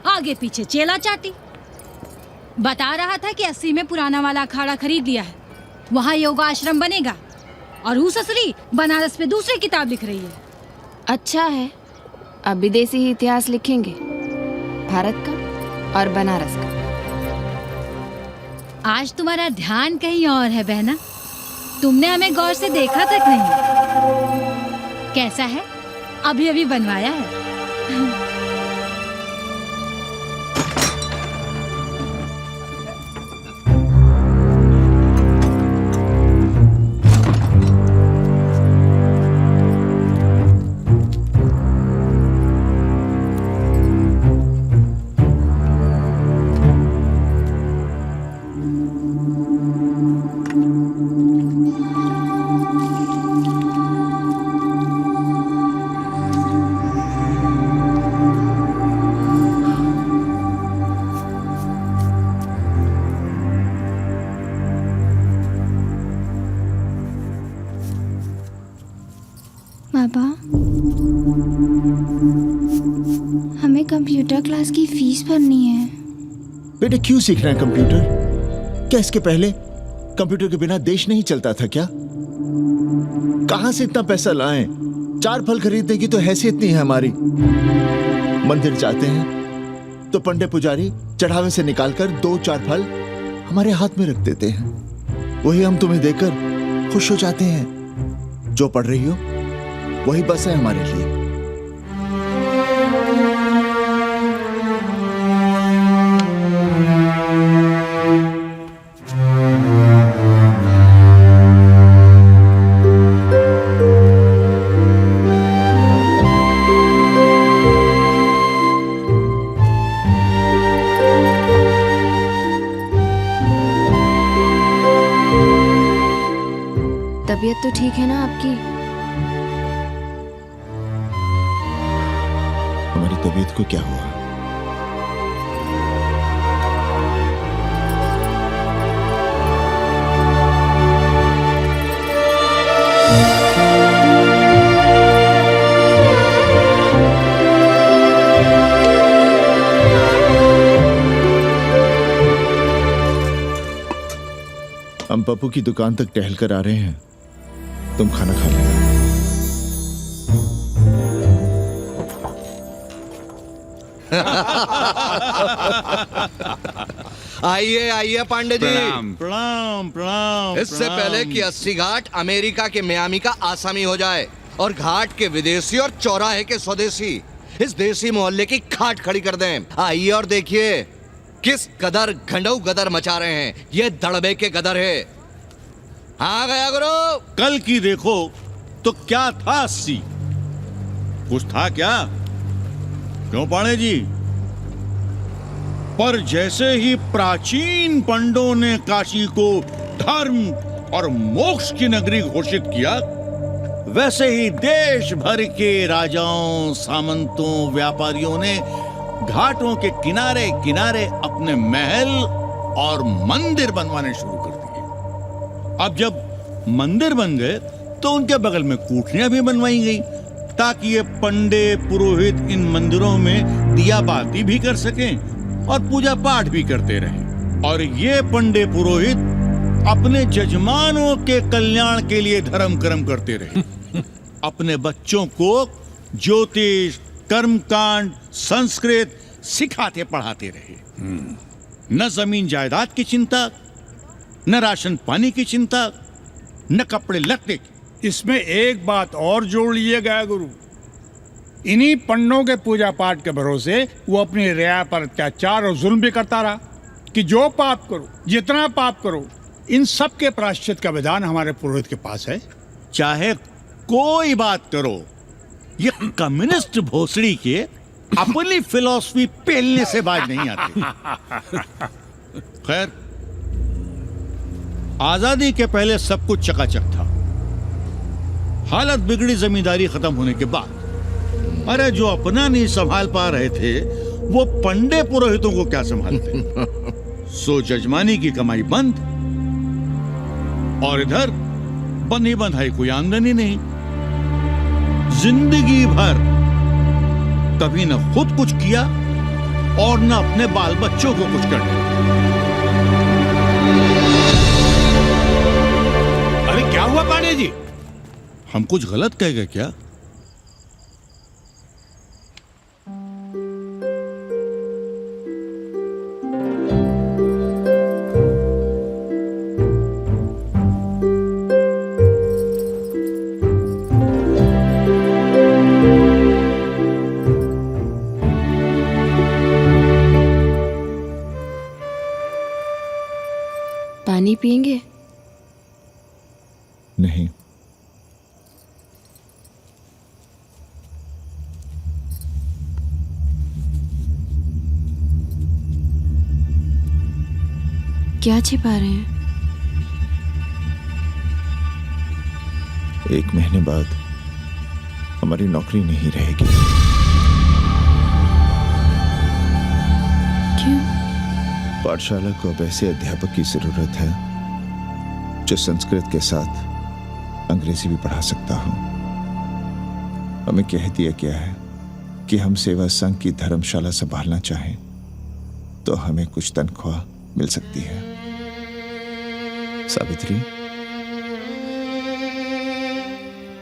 आगे पीछे चेला चाटी। बता रहा था कि 80 में पुराना वाला अखाड़ा खरीद लिया है, वहाँ योगा आश्रम बनेगा। और वो ससुरी बनारस पे दूसरी किताब लिख रही है। अच्छा है, अब विदेशी ही इतिहास लिखेंगे, भारत का और बनारस का। आज तुम्हारा ध्यान कहीं और है बहना, तुमने हमें गौर से देखा तक नहीं। कैसा है? अभी अभी बनवाया है। पापा, हमें कंप्यूटर क्लास की फीस भरनी है। बेटे क्यों सीखना है कंप्यूटर? क्या इसके पहले कंप्यूटर के बिना देश नहीं चलता था क्या? कहां से इतना पैसा लाएं? 4 फल खरीदने की तो हैसियत नहीं है हमारी। मंदिर जाते हैं तो पंडे पुजारी चढ़ावे से निकालकर 2-4 फल हमारे हाथ में रख देते हैं, वही हम तुम्हें देकर खुश हो जाते हैं। जो पढ़ रही हो वही बस है हमारे लिए। तबीयत तो ठीक है ना आपकी? हमारी तबीयत को क्या हुआ? हम पप्पू की दुकान तक टहल कर आ रहे हैं, तुम खाना खा लेना। आइए आइए पांडे जी। प्रणाम प्रणाम प्रणाम। इससे पहले कि 80 घाट अमेरिका के मियामी का आसामी हो जाए और घाट के विदेशी और चौराहे के स्वदेशी इस देसी मोहल्ले की खाट खड़ी कर दें, आइए और देखिए किस कदर घंडऊ गदर मचा रहे हैं ये दड़बे के गदर है। हाँ गया गुरु। कल की देखो तो क्या था 80? कुछ था क्या? क्यों पांडे जी? पर जैसे ही प्राचीन पंडों ने काशी को धर्म और मोक्ष की नगरी घोषित किया, वैसे ही देश भर के राजाओं, सामंतों, व्यापारियों ने घाटों के किनारे किनारे अपने महल और मंदिर बनवाने शुरू कर दिए। अब जब मंदिर बन गए तो उनके बगल में कोठरियां भी बनवाई गई ताकि ये पंडे पुरोहित इन मंदिरों में दिया बाती भी कर सकें और पूजा पाठ भी करते रहें। और ये पंडे पुरोहित अपने जजमानों के कल्याण के लिए धर्म कर्म करते रहे। अपने बच्चों को ज्योतिष, कर्मकांड, संस्कृत सिखाते पढ़ाते रहे। न जमीन जायदाद की चिंता, न राशन पानी की चिंता, न कपड़े लत्ते की। इसमें एक बात और जोड़ लिए गया गुरु, इन्हीं पंडों के पूजा पाठ के भरोसे वो अपनी रिया पर अत्याचार और जुल्म भी करता रहा कि जो पाप करो, जितना पाप करो, इन सब के प्रायश्चित का विधान हमारे पुरोहित के पास है। चाहे कोई बात करो, ये कम्युनिस्ट भोसड़ी के अपनी फिलॉसफी पेलने से बाज नहीं आती। खैर, आजादी के पहले सब कुछ चकाचक था। हालत बिगड़ी जमींदारी खत्म होने के बाद। अरे जो अपना नहीं संभाल पा रहे थे वो पंडे पुरोहितों को क्या संभालते। सो जजमानी की कमाई बंद और इधर बंधी बंधाई कोई आमदनी नहीं। जिंदगी भर कभी न खुद कुछ किया और न अपने बाल बच्चों को कुछ कर दिया। अरे क्या हुआ पांडे जी? हम कुछ गलत कह गए क्या? पानी पिएंगे? नहीं। क्या छिपा रहे हैं? 1 महीने बाद हमारी नौकरी नहीं रहेगी। क्यों? पाठशाला को अब ऐसे अध्यापक की जरूरत है जो संस्कृत के साथ अंग्रेजी भी पढ़ा सकता हो। हमें कह दिया गया है कि हम सेवा संघ की धर्मशाला संभालना चाहें तो हमें कुछ तनख्वाह मिल सकती है। सावित्री,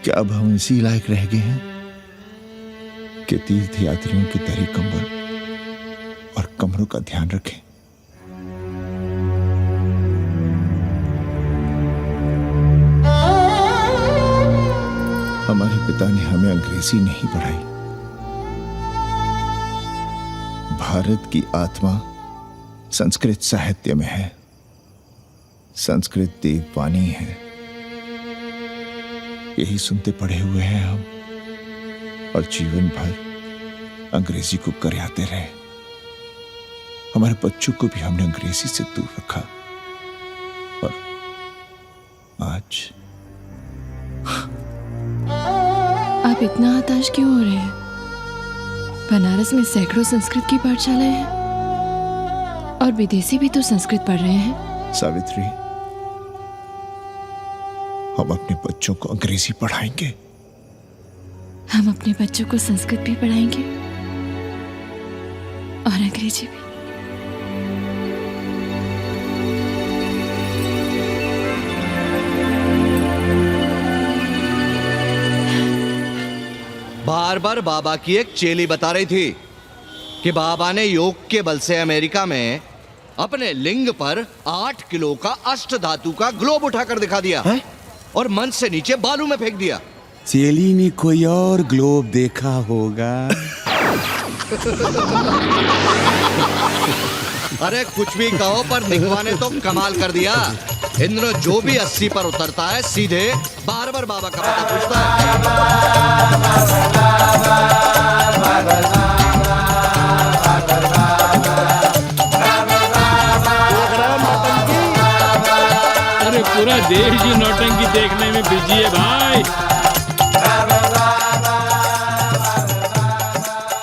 क्या अब हम इसी लायक रह गए हैं कि तीर्थ यात्रियों की दरी कंबल और कमरों का ध्यान रखें? हमारे पिता ने हमें अंग्रेजी नहीं पढ़ाई। भारत की आत्मा संस्कृत साहित्य में है। संस्कृत देववाणी है। यही सुनते पढ़े हुए हैं हम और जीवन भर अंग्रेजी को करियाते रहे। हमारे बच्चों को भी हमने अंग्रेजी से दूर रखा और आज आप इतना हताश क्यों हो रहे हैं? बनारस में सैकड़ों संस्कृत की पाठशालाएं हैं और विदेशी भी तो संस्कृत पढ़ रहे हैं। सावित्री, हम अपने बच्चों को अंग्रेजी पढ़ाएंगे। हम अपने बच्चों को संस्कृत भी पढ़ाएंगे और अंग्रेजी भी। बार बार बाबा की एक चेली बता रही थी कि बाबा ने योग के बल से अमेरिका में अपने लिंग पर 8 किलो का अष्ट धातु का ग्लोब उठाकर दिखा दिया है? और मंच से नीचे बालू में फेंक दिया। चेली ने कोई और ग्लोब देखा होगा। अरे कुछ भी कहो पर निकवा ने तो कमाल कर दिया। इंद्र जो भी 80 पर उतरता है सीधे बार बार बाबा का पता पूछता अरे पूरा देश जी नौटंकी देखने में बिजी है भाई।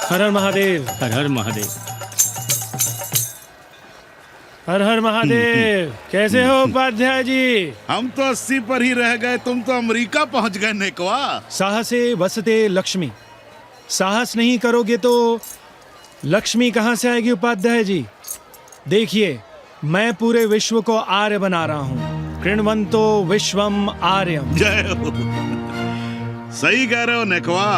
हर हर महादेव। हर हर महादेव। हर हर महादेव। कैसे हो उपाध्याय जी? हम तो 80 पर ही रह गए, तुम तो अमेरिका पहुंच गए नेकवा। साहसे वसते लक्ष्मी। साहस नहीं करोगे तो लक्ष्मी कहाँ से आएगी उपाध्याय जी? देखिए, मैं पूरे विश्व को आर्य बना रहा हूँ। कृण्वन्तो विश्वम आर्यम। जय हो। सही कह रहे हो नेकवा।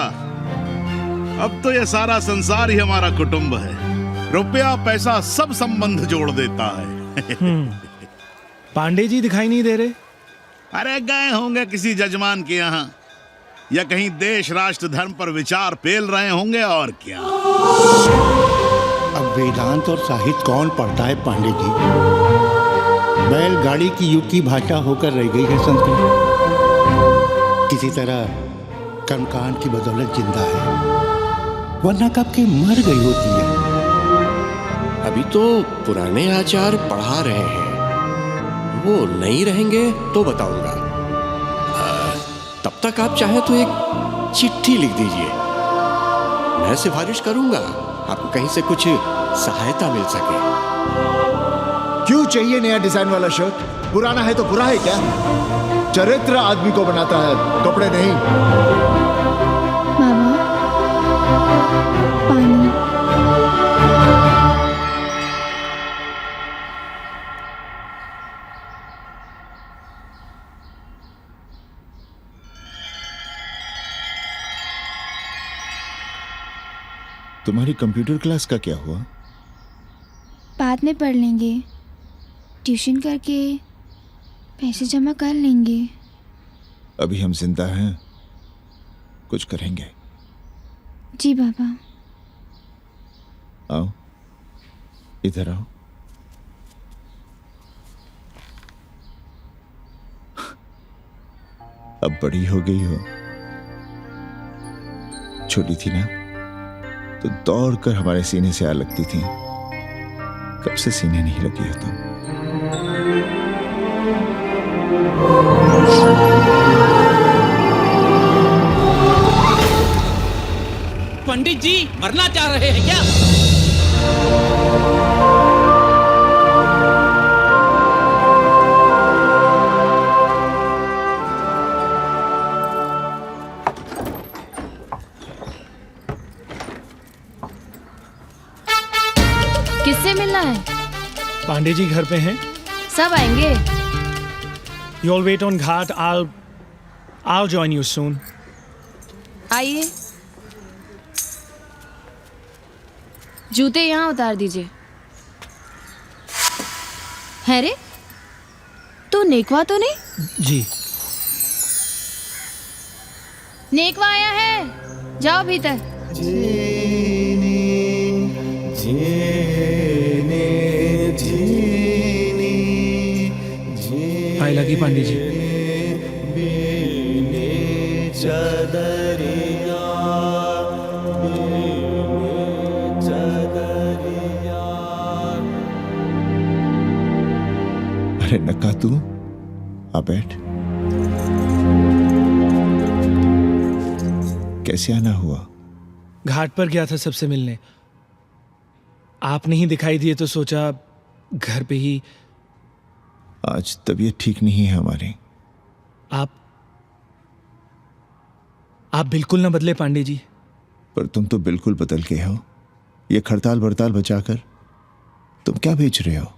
अब तो ये सारा संसार ही हमारा कुटुंब है। रुपया पैसा सब संबंध जोड़ देता है। पांडे जी दिखाई नहीं दे रहे? अरे गए होंगे किसी जजमान के यहाँ या कहीं देश राष्ट्र धर्म पर विचार पेल रहे होंगे और क्या। अब वेदांत और साहित्य कौन पढ़ता है पांडे जी? बैलगाड़ी की युग की भाषा होकर रह गई है संस्कृत। किसी तरह कर्मकांड की बदौलत जिंदा है, वरना कब के मर गई होती है। अभी तो पुराने आचार पढ़ा रहे हैं, वो नहीं रहेंगे तो बताऊंगा। तब तब तक आप चाहे तो एक चिट्ठी लिख दीजिए। मैं सिफारिश करूंगा, आपको कहीं से कुछ सहायता मिल सके। क्यों चाहिए नया डिजाइन वाला शर्ट? पुराना है तो बुरा है क्या? चरित्र आदमी को बनाता है, कपड़े नहीं। मामा, पानी। तुम्हारी कंप्यूटर क्लास का क्या हुआ? बाद में पढ़ लेंगे, ट्यूशन करके पैसे जमा कर लेंगे। अभी हम जिंदा हैं, कुछ करेंगे। जी बाबा। आओ, इधर आओ। अब बड़ी हो गई हो, छोटी थी ना तो दौड़ कर हमारे सीने से आ लगती थी। कब से सीने नहीं लगी हो तुम? पंडित जी मरना चाह रहे हैं क्या? किससे मिलना है? पांडे जी घर पे हैं। सब आएंगे। You all wait on Ghat. I'll join you soon. आइए, जूते यहाँ उतार दीजिए। है रे, तू नेकवा तो नहीं? जी। नेकवा आया है, जाओ भीतर। आए लगी पांडे जी। अरे नक्का तू आ बैठ। कैसे आना हुआ? घाट पर गया था सबसे मिलने, आप नहीं दिखाई दिए तो सोचा घर पे ही। आज तबीयत ठीक नहीं है हमारी। आप बिल्कुल ना बदले पांडे जी। पर तुम तो बिल्कुल बदल गए हो। ये खड़ताल बड़ताल बचाकर तुम क्या बेच रहे हो?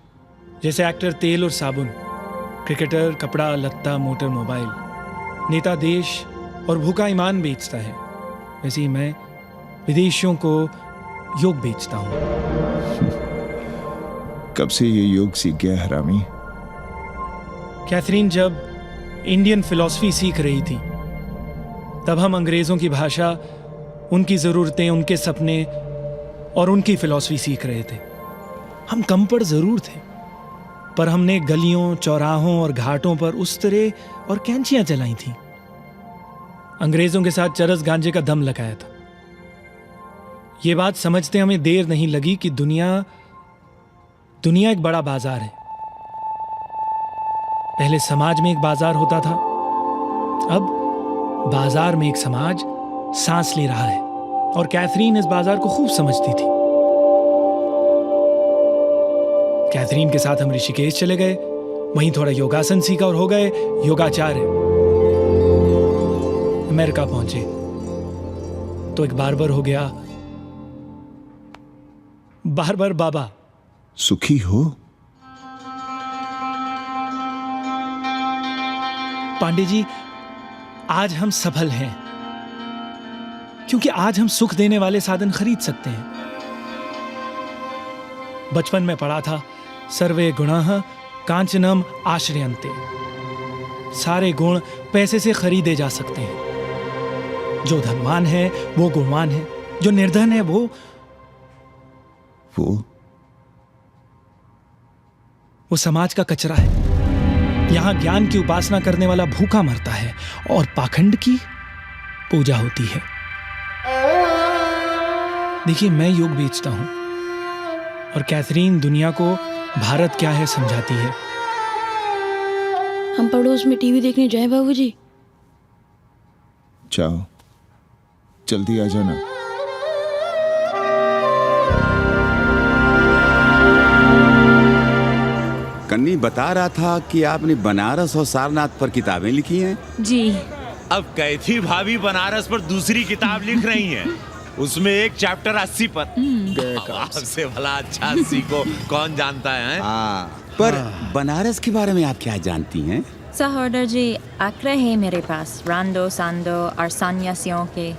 जैसे एक्टर तेल और साबुन, क्रिकेटर कपड़ा लत्ता मोटर मोबाइल, नेता देश और भूखा ईमान बेचता है, वैसे ही मैं विदेशियों को योग बेचता हूं। कब से ये योग सीख गया हरामी? कैथरीन जब इंडियन फिलॉसफी सीख रही थी तब हम अंग्रेजों की भाषा, उनकी ज़रूरतें, उनके सपने और उनकी फिलॉसफी सीख रहे थे। हम कम पढ़ ज़रूर थे, पर हमने गलियों चौराहों और घाटों पर उस्तरे और कैंचियां चलाई थीं। अंग्रेजों के साथ चरस गांजे का दम लगाया था। ये बात समझते हमें देर नहीं लगी कि दुनिया एक बड़ा बाजार है। पहले समाज में एक बाजार होता था, अब बाजार में एक समाज सांस ले रहा है, और कैथरीन इस बाजार को खूब समझती थी। कैथरीन के साथ हम ऋषिकेश चले गए, वहीं थोड़ा योगासन सीखा और हो गए योगाचार्य। अमेरिका पहुंचे तो एक बार्बर हो गया, बार्बर बाबा। सुखी हो? पांडे जी, आज हम सफल हैं क्योंकि आज हम सुख देने वाले साधन खरीद सकते हैं। बचपन में पढ़ा था, सर्वे गुणाः कांचनम आश्रयन्ते। सारे गुण पैसे से खरीदे जा सकते हैं। जो धनवान है वो गुणवान है, जो निर्धन है वो समाज का कचरा है। यहां ज्ञान की उपासना करने वाला भूखा मरता है और पाखंड की पूजा होती है। देखिए, मैं योग बेचता हूं और कैथरीन दुनिया को भारत क्या है समझाती है। हम पड़ोस में टीवी देखने जाएं बाबूजी? जाओ, जल्दी आ जाना। कन्नी बता रहा था कि आपने बनारस और सारनाथ पर किताबें लिखी हैं। जी। अब कैथी भाभी बनारस पर दूसरी किताब लिख रही हैं। उसमें एक चैप्टर 80 पर। आपसे भला अच्छा 80 को कौन जानता है? पर बनारस के बारे में आप क्या जानती हैं? सहोदर जी, आंकड़े हैं मेरे पास रांडो सांडो और सन्यासियों के,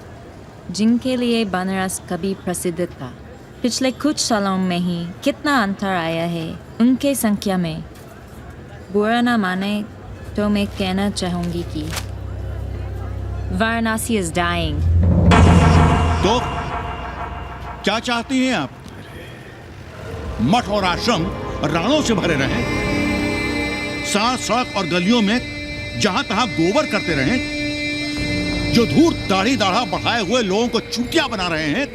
जिनके लिए बनारस कभी प्रसिद्ध था। पिछले कुछ सालों में ही कितना अंतर आया है उनके संख्या में। बुरा ना माने तो मैं कहना चाहूंगी कि वाराणसी इज डाइंग। तो क्या चाहती हैं आप? मठ और आश्रम राणों से भरे रहें, साथ सड़क और गलियों में जहां तहां गोबर करते रहें, जो धूर्त दाढ़ी दाढ़ा बढ़ाए हुए लोगों को चूतिया बना रहे हैं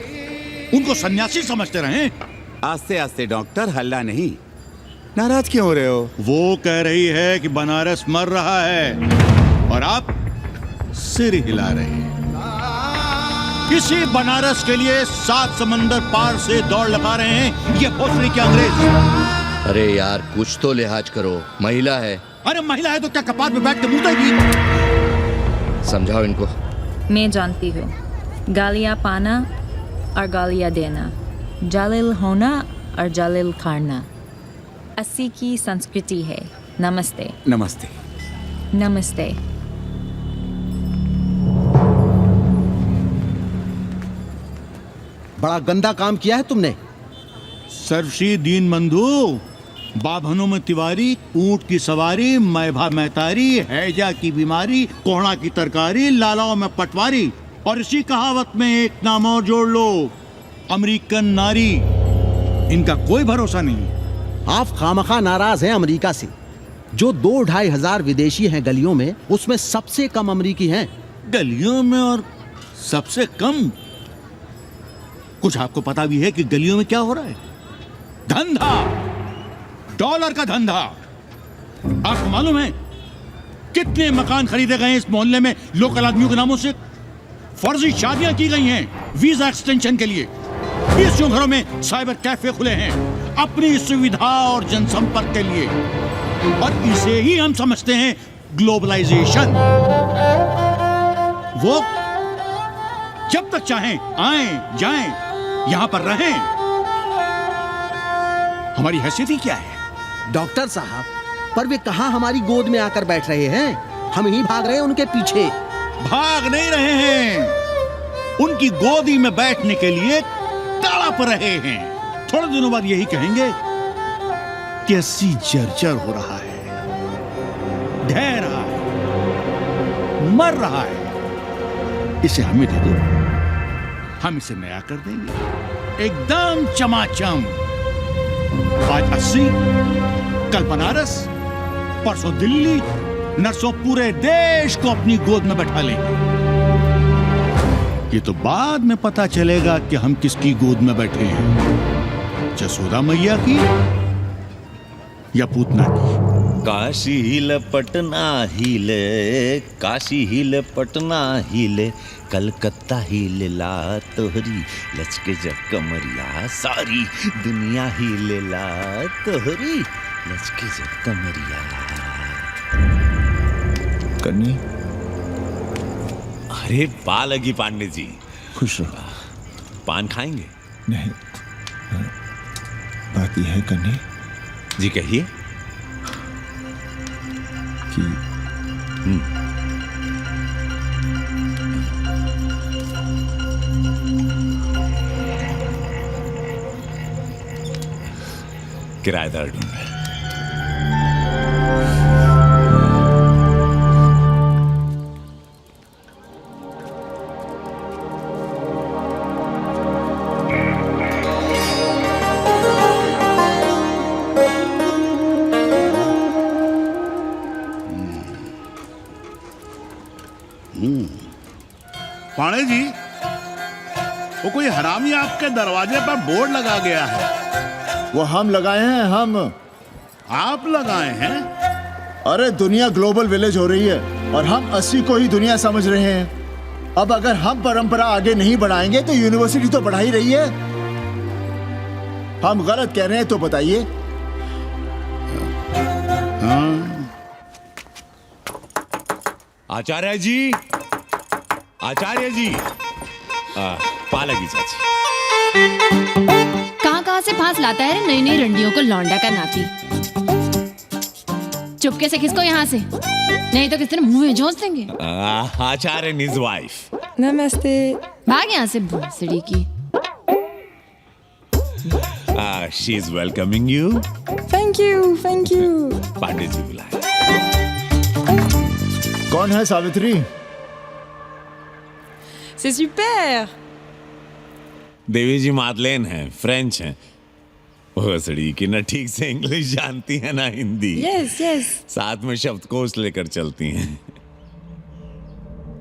उनको सन्यासी समझते रहें। आस्ते आस्ते डॉक्टर, हल्ला नहीं। नाराज क्यों हो रहे हो? वो कह रही है कि बनारस मर रहा है और आप सिर हिला रहे हैं। इसी बनारस के लिए 7 समंदर पार से दौड़ लगा रहे हैं ये भोसड़ी के अंग्रेज। अरे यार कुछ तो लिहाज करो, महिला है। अरे महिला है तो क्या कपार पे बैठ के मुर्देगी? समझाओ इनको। मैं जानती हूँ, गालियाँ पाना और गालियाँ देना, जालिल होना और जालिल खाना 80 की संस्कृति है। नमस्ते। नमस्ते। नमस्ते। बड़ा गंदा काम किया है तुमने। सर्वश्री दीन बंधु, बाभनों में तिवारी, ऊंट की सवारी, मैभा मैतारी, हैजा की बीमारी, कोहड़ा की तरकारी, लालाओं में पटवारी, और इसी कहावत में एक नाम और जोड़ लो, अमेरिकन नारी। इनका कोई भरोसा नहीं। आप खामखा नाराज हैं अमेरिका से। जो 2-2.5 हजार विदेशी हैं गलियों में, उसमें सबसे कम अमेरिकी हैं। गलियों में और सबसे कम? कुछ आपको पता भी है कि गलियों में क्या हो रहा है? धंधा, डॉलर का धंधा। आपको मालूम है कितने मकान खरीदे गए इस मोहल्ले में लोकल आदमियों के नामों से? फर्जी शादियां की गई हैं वीजा एक्सटेंशन के लिए। 20 घरों में साइबर कैफे खुले हैं अपनी सुविधा और जनसंपर्क के लिए, और इसे ही हम समझते हैं ग्लोबलाइजेशन। वो जब तक चाहें आएं जाएं, यहां पर रहें। हमारी हैसियत ही क्या है? डॉक्टर साहब, पर वे कहां हमारी गोद में आकर बैठ रहे हैं? हम ही भाग रहे हैं उनके पीछे। भाग नहीं रहे हैं, उनकी गोदी में बैठने के लिए तड़प रहे हैं। थोड़े दिनों बाद यही कहेंगे कि 80 जर्जर हो रहा है, ढह रहा है, मर रहा है। इसे हमें दे दो, हम इसे नया कर देंगे, एकदम चमाचम। आज 80, कल बनारस, परसों दिल्ली, नरसों पूरे देश को अपनी गोद में बैठा लेंगे। ये तो बाद में पता चलेगा कि हम किसकी गोद में बैठे हैं, जसोदा मैया की या पूतना की। काशी हिले पटना हिले, काशी हिले पटना हिले, कलकत्ता हिले ला तोहरी लचके जब कमरिया, सारी दुनिया हिले ला तोहरी लचके जब कमरिया। कन्नी, अरे पा लगी पांडे जी। खुश रहो। पान खाएंगे? नहीं, बात यह है कन्नी जी, कहिए। कि किराएदार ढूंढ रहे। पाणे जी, वो कोई हरामी आपके दरवाजे पर बोर्ड लगा गया है। वो हम लगाए हैं। हम? आप लगाए हैं? अरे दुनिया ग्लोबल विलेज हो रही है और हम 80 को ही दुनिया समझ रहे हैं। अब अगर हम परंपरा आगे नहीं बढ़ाएंगे तो यूनिवर्सिटी तो बढ़ा ही रही है। हम गलत कह रहे हैं तो बताइए। आचार्य जी, आचार्य जी, पालकी चाची। कहाँ से फांस लाता है नई नई रंडियों को लौंडा का नाती। चुपके से खिसको यहाँ से, नहीं तो किस तरह मुंह में जोश देंगे। आचार्य and his wife। नमस्ते। भाग यहाँ से भोसड़ी की। She is welcoming you। Thank you, thank you. Pandey ji बुलाए। कौन है सावित्री? C'est super। देवी जी मादलेन हैं, फ्रेंच हैं। भोसड़ी की ना ठीक से इंग्लिश जानती है ना हिंदी। Yes yes. साथ में शब्दकोश लेकर चलती हैं।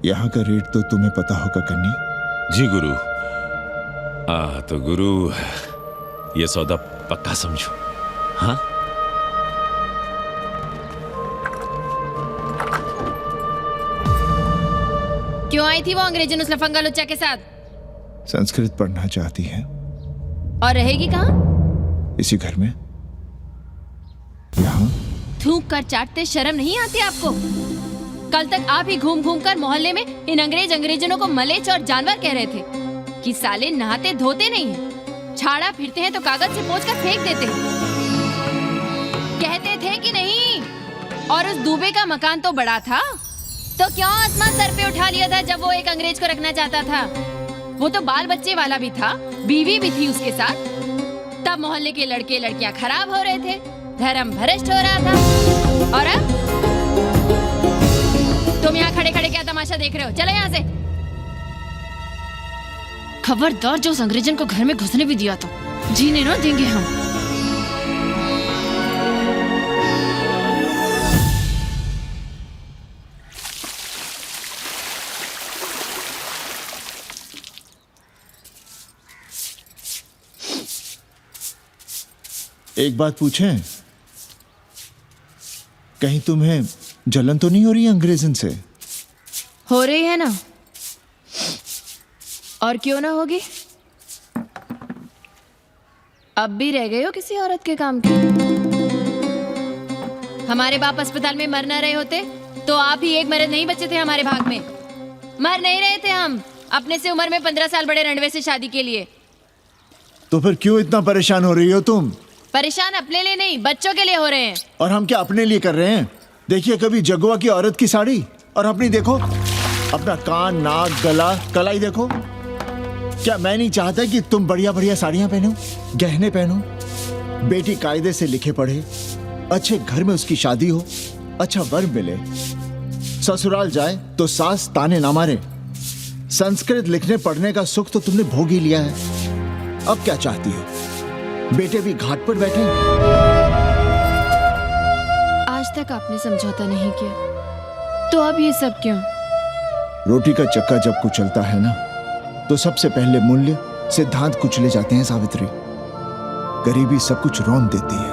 यहाँ का रेट तो तुम्हें पता होगा कन्नी। जी गुरु। तो गुरु ये सौदा पक्का समझो। हाँ क्यों आई थी वो अंग्रेजन उस लफंगा लुच्चा के साथ? संस्कृत पढ़ना चाहती है। और रहेगी कहाँ? इसी घर में, यहाँ। थूक कर चाटते शर्म नहीं आती आपको? कल तक आप ही घूम घूम कर मोहल्ले में इन अंग्रेजनों को मलेच और जानवर कह रहे थे कि साले नहाते धोते नहीं हैं, छाड़ा फिरते हैं तो कागज से पोंछ कर फेंक देते हैं। कहते थे कि नहीं? और उस दूबे का मकान तो बड़ा था, तो क्यों आसमान सर पे उठा लिया था जब वो एक अंग्रेज को रखना चाहता था? वो तो बाल बच्चे वाला भी था, बीवी भी थी उसके साथ। तब मोहल्ले के लड़के लड़कियां खराब हो रहे थे, धर्म भ्रष्ट हो रहा था। और अब तुम यहाँ खड़े खड़े क्या तमाशा देख रहे हो? चलो यहाँ से। खबरदार, जो उस अंग्रेजन को घर में घुसने भी दिया तो जीने न देंगे हम। एक बात पूछें, कहीं तुम्हें जलन तो नहीं हो रही अंग्रेजन से? हो रही है ना, और क्यों ना होगी? अब भी रह गए हो किसी औरत के काम की? हमारे बाप अस्पताल में मर न रहे होते तो आप ही एक मर्द नहीं बचे थे हमारे भाग में। मर नहीं रहे थे हम अपने से उम्र में 15 साल बड़े रणवे से शादी के लिए। तो फिर क्यों इतना परेशान हो रही हो तुम? परेशान अपने लिए नहीं, बच्चों के लिए हो रहे हैं। और हम क्या अपने लिए कर रहे हैं? देखिए कभी जगुआ की औरत की साड़ी और अपनी देखो, अपना कान, नाक, गला, कलाई देखो। क्या मैं नहीं चाहता कि तुम बढ़िया बढ़िया साड़ियां पहनो, गहने पहनो, बेटी कायदे से लिखे पढ़े, अच्छे घर में उसकी शादी हो, अच्छा वर मिले, ससुराल जाए तो सास ताने ना मारे। संस्कृत लिखने पढ़ने का सुख तो तुमने भोग ही लिया है। अब क्या चाहती हो? बेटे भी घाट पर बैठे। आज तक आपने समझौता नहीं किया, तो अब ये सब क्यों? रोटी का चक्का जब कुचलता है ना, तो सबसे पहले मूल्य सिद्धांत कुचले जाते हैं सावित्री। गरीबी सब कुछ रौंद देती है।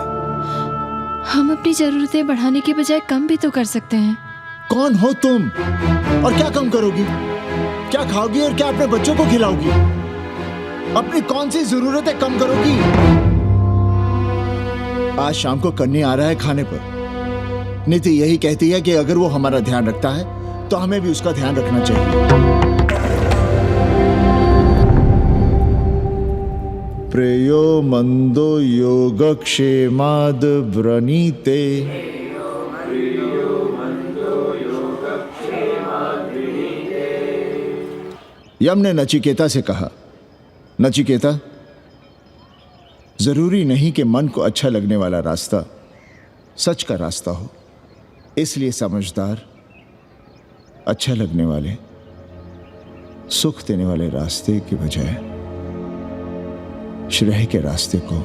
हम अपनी जरूरतें बढ़ाने के बजाय कम भी तो कर सकते हैं। कौन हो तुम और क्या कम करोगी? क्या खाओगी और क्या अपने बच्चों को खिलाओगी? अपनी कौन सी जरूरतें कम करोगी? आज शाम को कन्नी आ रहा है खाने पर। नीति यही कहती है कि अगर वो हमारा ध्यान रखता है तो हमें भी उसका ध्यान रखना चाहिए। प्रेयो मंदो योगक्षेमाद व्रणीते। यम ने नचिकेता से कहा, नचिकेता, जरूरी नहीं कि मन को अच्छा लगने वाला रास्ता सच का रास्ता हो। इसलिए समझदार, अच्छा लगने वाले, सुख देने वाले रास्ते की बजाय श्रेय के रास्ते को,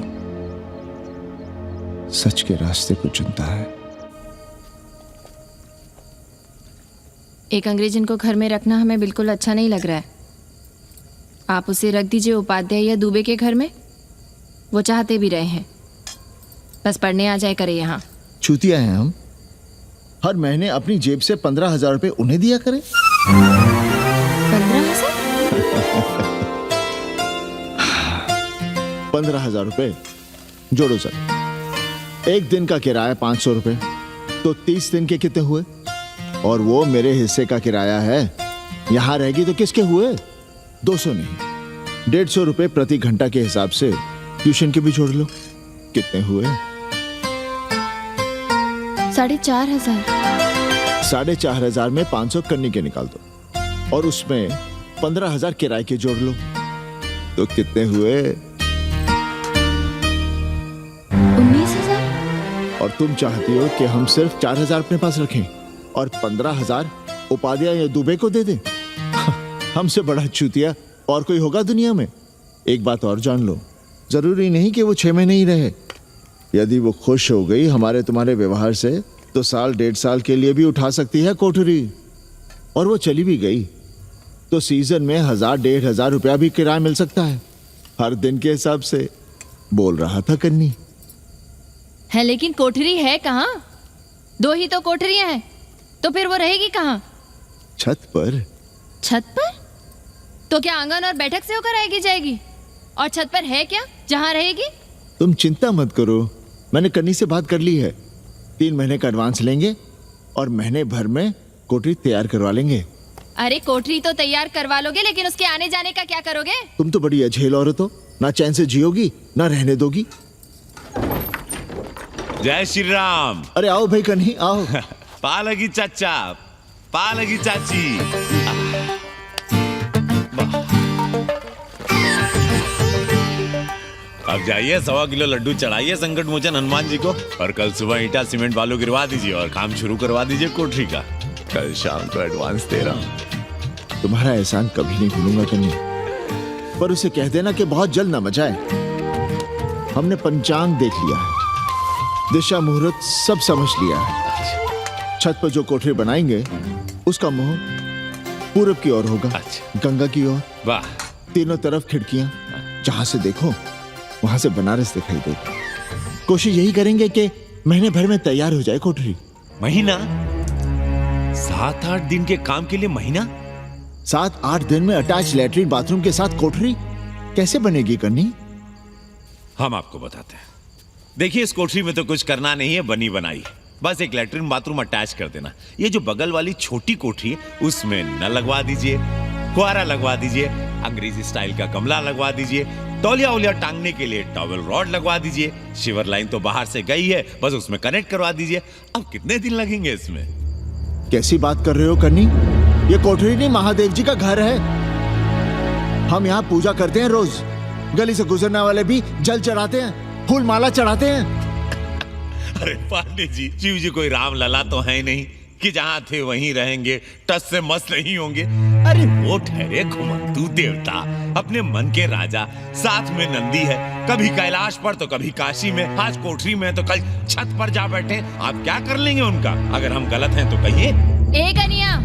सच के रास्ते को चुनता है। एक अंग्रेजन को घर में रखना हमें बिल्कुल अच्छा नहीं लग रहा है। आप उसे रख दीजिए उपाध्याय या दुबे के घर में, वो चाहते भी रहे हैं। बस पढ़ने आ जाए करे यहाँ। चूतिया हैं हम, हर महीने अपनी जेब से 15,000 रुपए उन्हें दिया करें। 15 15,000 रुपए जोड़ो सर। एक दिन का किराया 500 रुपए, तो 30 दिन के कितने हुए? और वो मेरे हिस्से का किराया है, यहां रहेगी तो किसके हुए? 200 नहीं, 150 रुपए प्रति घंटा के हिसाब से ट्यूशन के भी जोड़ लो, कितने हुए? 4,500। 4,500 में 500 कन्नी के निकाल दो, और उसमें 15,000 किराए के जोड़ लो, तो कितने हुए? 19,000। और तुम चाहती हो कि हम सिर्फ 4,000 अपने पास रखें और 15,000 उपाध्याय या दुबे को दे दें? हमसे बड़ा चूतिया और कोई होगा दुनिया में? एक बात और जान लो, जरूरी नहीं कि वो 6 महीने ही रहे। यदि वो खुश हो गई हमारे तुम्हारे व्यवहार से, तो 1.5 साल के लिए भी उठा सकती है कोठरी। और वो चली भी गई तो सीजन में 1,000-1,500 रुपया भी किराया मिल सकता है, हर दिन के हिसाब से। बोल रहा था कन्नी। है लेकिन कोठरी है कहाँ? 2 ही तो कोठरियां हैं, तो फिर वो रहेगी कहाँ? छत पर। छत पर? तो क्या आंगन और बैठक से होकर आएगी जाएगी? और छत पर है क्या जहाँ रहेगी? तुम चिंता मत करो, मैंने कन्नी से बात कर ली है। 3 महीने का एडवांस लेंगे और महीने भर में कोठरी तैयार करवा लेंगे। अरे कोठरी तो तैयार करवा लोगे, लेकिन उसके आने जाने का क्या करोगे? तुम तो बड़ी अझेल औरत हो, ना चैन से जियोगी ना रहने दोगी। जय श्री राम। अरे आओ भाई कन्ही आओ। पालगी चाचा, पालगी चाची। अब जाइए 1.25 किलो लड्डू चढ़ाइए संकट मोचन हनुमान जी को, और कल सुबह ईटा सीमेंट बालू गिरवा दीजिए और काम शुरू करवा दीजिए कोठरी का। कल शाम को एडवांस दे रहा हूँ। तुम्हारा एहसान कभी नहीं भूलूंगा कन्नी, पर उसे कह देना कि बहुत जल्द ना मचाए। हमने पंचांग देख लिया है, दिशा मुहूर्त सब समझ लिया है। छत पर जो कोठरी बनाएंगे उसका मुंह पूरब की ओर होगा, गंगा की ओर। वाह। तीनों तरफ खिड़कियां, जहां से देखो वहां से बनारस दिखाई देगा। कोशिश यही करेंगे कि महीने भर में तैयार हो जाए कोठरी। महीना? 7-8 दिन के काम के लिए महीना? 7-8 दिन में अटैच लैट्रिन बाथरूम के साथ कोठरी कैसे बनेगी कन्नी? हम आपको बताते हैं। देखिए, इस कोठरी में तो कुछ करना नहीं है, बनी बनाई। बस एक लैट्रिन बाथरूम अटैच कर देना। ये जो बगल वाली छोटी कोठरी है उसमें नल लगवा दीजिए, फुहारा लगवा दीजिए, अंग्रेजी स्टाइल का गमला लगवा दीजिए, तौलिया उलिया टांगने के लिए टॉवल रॉड लगवा दीजिए। शिवर लाइन तो बाहर से गई है, बस उसमें कनेक्ट करवा दीजिए। अब कितने दिन लगेंगे इसमें? कैसी बात कर रहे हो कन्नी? ये कोठरी नहीं, महादेव जी का घर है। हम यहाँ पूजा करते हैं रोज। गली से गुजरने वाले भी जल चढ़ाते हैं, फूल माला चढ़ाते हैं। अरे पांडे जी, शिव जी कोई राम लला तो है नहीं कि जहां थे वहीं रहेंगे, टस से मस्त नहीं होंगे। अरे वो ठहरे घुमंतू देवता, अपने मन के राजा, साथ में नंदी है, कभी कैलाश पर तो कभी काशी में, आज कोठरी में तो कल छत पर जा बैठे। आप क्या कर लेंगे उनका? अगर हम गलत हैं तो कहिए। ए कन्या,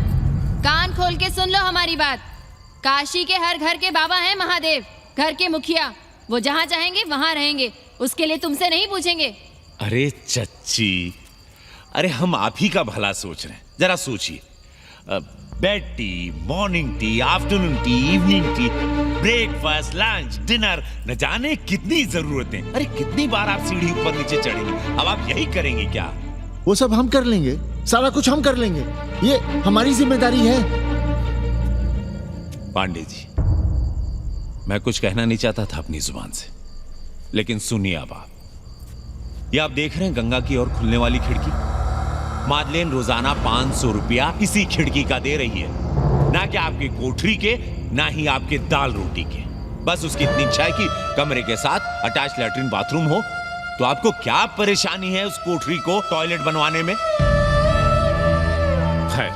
कान खोल के सुन लो हमारी बात। काशी के हर घर के बाबा हैं महादेव, घर के मुखिया। वो जहाँ चाहेंगे वहाँ रहेंगे, उसके लिए तुमसे नहीं पूछेंगे। अरे चच्ची, अरे हम आप ही का भला सोच रहे हैं, जरा सोचिए। Bed tea, morning tea, afternoon T, evening tea, breakfast, lunch, dinner, न जाने कितनी जरूरतें। अरे कितनी बार आप सीढ़ी ऊपर नीचे चढ़ेंगे, अब आप यही करेंगे क्या? वो सब हम कर लेंगे, सारा कुछ हम कर लेंगे, ये हमारी जिम्मेदारी है। पांडे जी, मैं कुछ कहना नहीं चाहता था अपनी जुबान से, लेकिन सुनिए अब आप। ये आप देख रहे हैं गंगा की ओर खुलने वाली खिड़की? मादलेन रोजाना 500 रुपया इसी खिड़की का दे रही है, ना कि आपकी कोठरी के, ना ही आपके दाल रोटी के। बस उसकी इतनी इच्छा है कि कमरे के साथ अटैच लैट्रिन बाथरूम हो। तो आपको क्या परेशानी है उस कोठरी को टॉयलेट बनवाने में? खैर,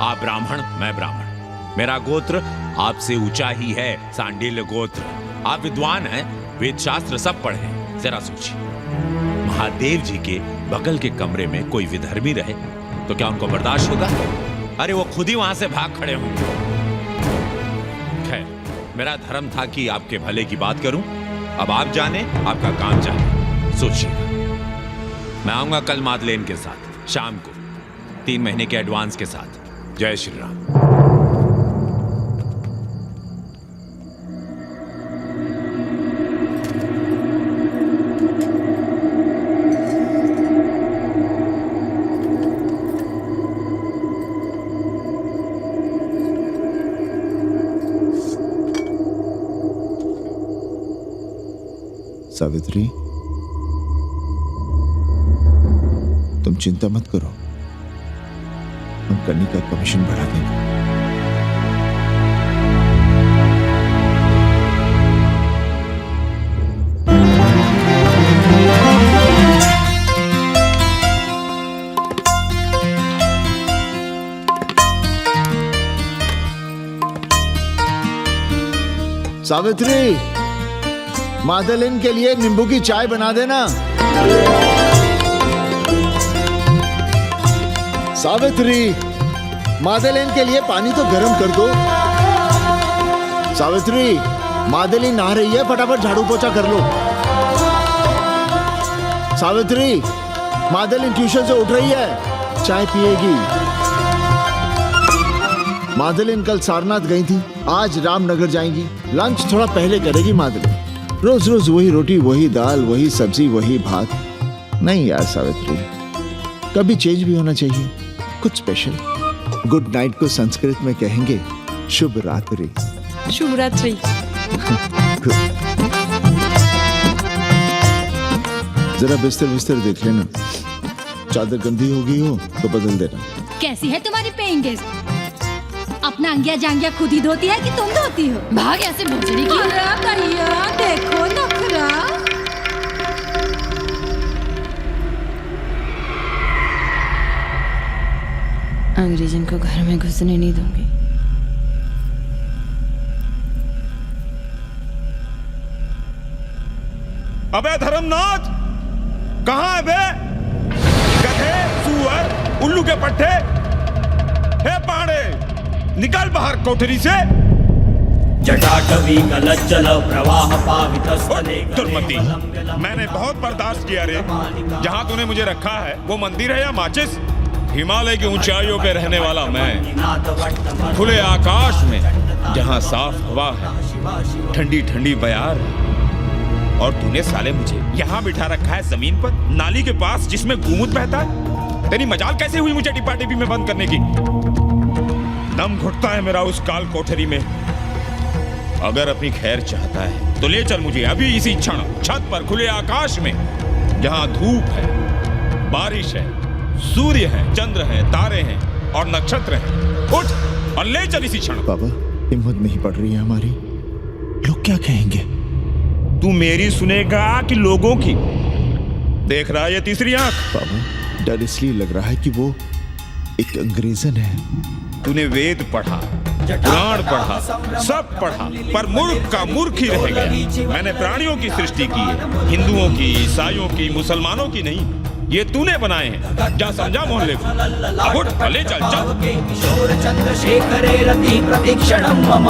आप ब्राह्मण, मैं ब्राह्मण, मेरा गोत्र आपसे ऊंचा ही है, सांडिल्य गोत्र। आप विद्वान हैं, वेद शास्त्र सब पढ़े हैं। जरा सोचिए, महादेव जी के बगल के कमरे में कोई विधर्मी रहे तो क्या उनको बर्दाश्त होगा? अरे वो खुद ही वहां से भाग खड़े होंगे। खैर, मेरा धर्म था कि आपके भले की बात करूं। अब आप जाने, आपका काम जाने, सोचिएगा। मैं आऊंगा कल मादलेन के साथ शाम को, 3 महीने के एडवांस के साथ। जय श्री राम। सावित्री, तुम चिंता मत करो, हम कन्नी का कमीशन बढ़ा देंगे। सावित्री, मादलिन के लिए नींबू की चाय बना देना। सावित्री, मादलिन के लिए पानी तो गर्म कर दो। सावित्री, मादलिन नहा रही है, फटाफट झाड़ू पोछा कर लो। सावित्री, मादलिन ट्यूशन से उठ रही है, चाय पिएगी। मादलिन कल सारनाथ गई थी, आज रामनगर जाएंगी, लंच थोड़ा पहले करेगी मादलिन। रोज रोज वही रोटी, वही दाल, वही सब्जी, वही भात। नहीं यार सावित्री, कभी चेंज भी होना चाहिए, कुछ स्पेशल। गुड नाइट को संस्कृत में कहेंगे शुभ रात्रि। शुभ रात्रि। जरा बिस्तर बिस्तर देख लेना, चादर गंदी हो गई हो तो बदल देना। कैसी है तुम्हारी पेइंग गेस्ट? अपना अंगिया जांगिया खुद ही धोती है कि तुम धोती हो? भाग ऐसे भोजड़ी की। अरे भैया देखो नखरा। अंग्रेजन को घर में घुसने नहीं दूंगी। अबे धर्मनाथ, कहाँ है बे? गधे, सुअर, उल्लू के पट्टे। हे पांडे, निकल बाहर कोठरी से। जटाटवी कलज्जल प्रवाह पावितस्तने। दुर्मति, मैंने बहुत बर्दाश्त किया रे। जहाँ तूने मुझे रखा है वो मंदिर है या माचिस? हिमालय की ऊंचाइयों पे रहने वाला मैं, खुले आकाश में जहाँ साफ हवा है, ठंडी ठंडी बयार है, और तूने साले मुझे यहाँ बिठा रखा है जमीन पर, नाली के पास जिसमें गोमूत्र बहता है। तेरी मजाल कैसे हुई मुझे टिपा टिपी में बंद करने की? दम घुटता है मेरा उस काल कोठरी में। अगर अपनी खैर चाहता है तो ले चल मुझे अभी इसी क्षण छत पर, खुले आकाश में, जहाँ धूप है, बारिश है, सूर्य है, चंद्र है, तारे हैं और नक्षत्र हैं। उठ और ले चल इसी क्षण। बाबा, हिम्मत नहीं पड़ रही है हमारी, लोग क्या कहेंगे? तू मेरी सुनेगा कि लोगों की? देख रहा है ये तीसरी आंख? बाबा, डर इसलिए लग रहा है कि वो एक अंग्रेजन है। तूने वेद पढ़ा, पुराण पढ़ा, सब पढ़ा, पर मूर्ख का मूर्ख ही रह गया। मैंने प्राणियों की सृष्टि की है, हिंदुओं की, ईसाइयों की, मुसलमानों की नहीं। ये तूने बनाए हैं। जा समझा मोहल्ले को। अब उठ, ले चल चल। किशोर चंद्रशेखरे रति प्रतीक्षणं मम।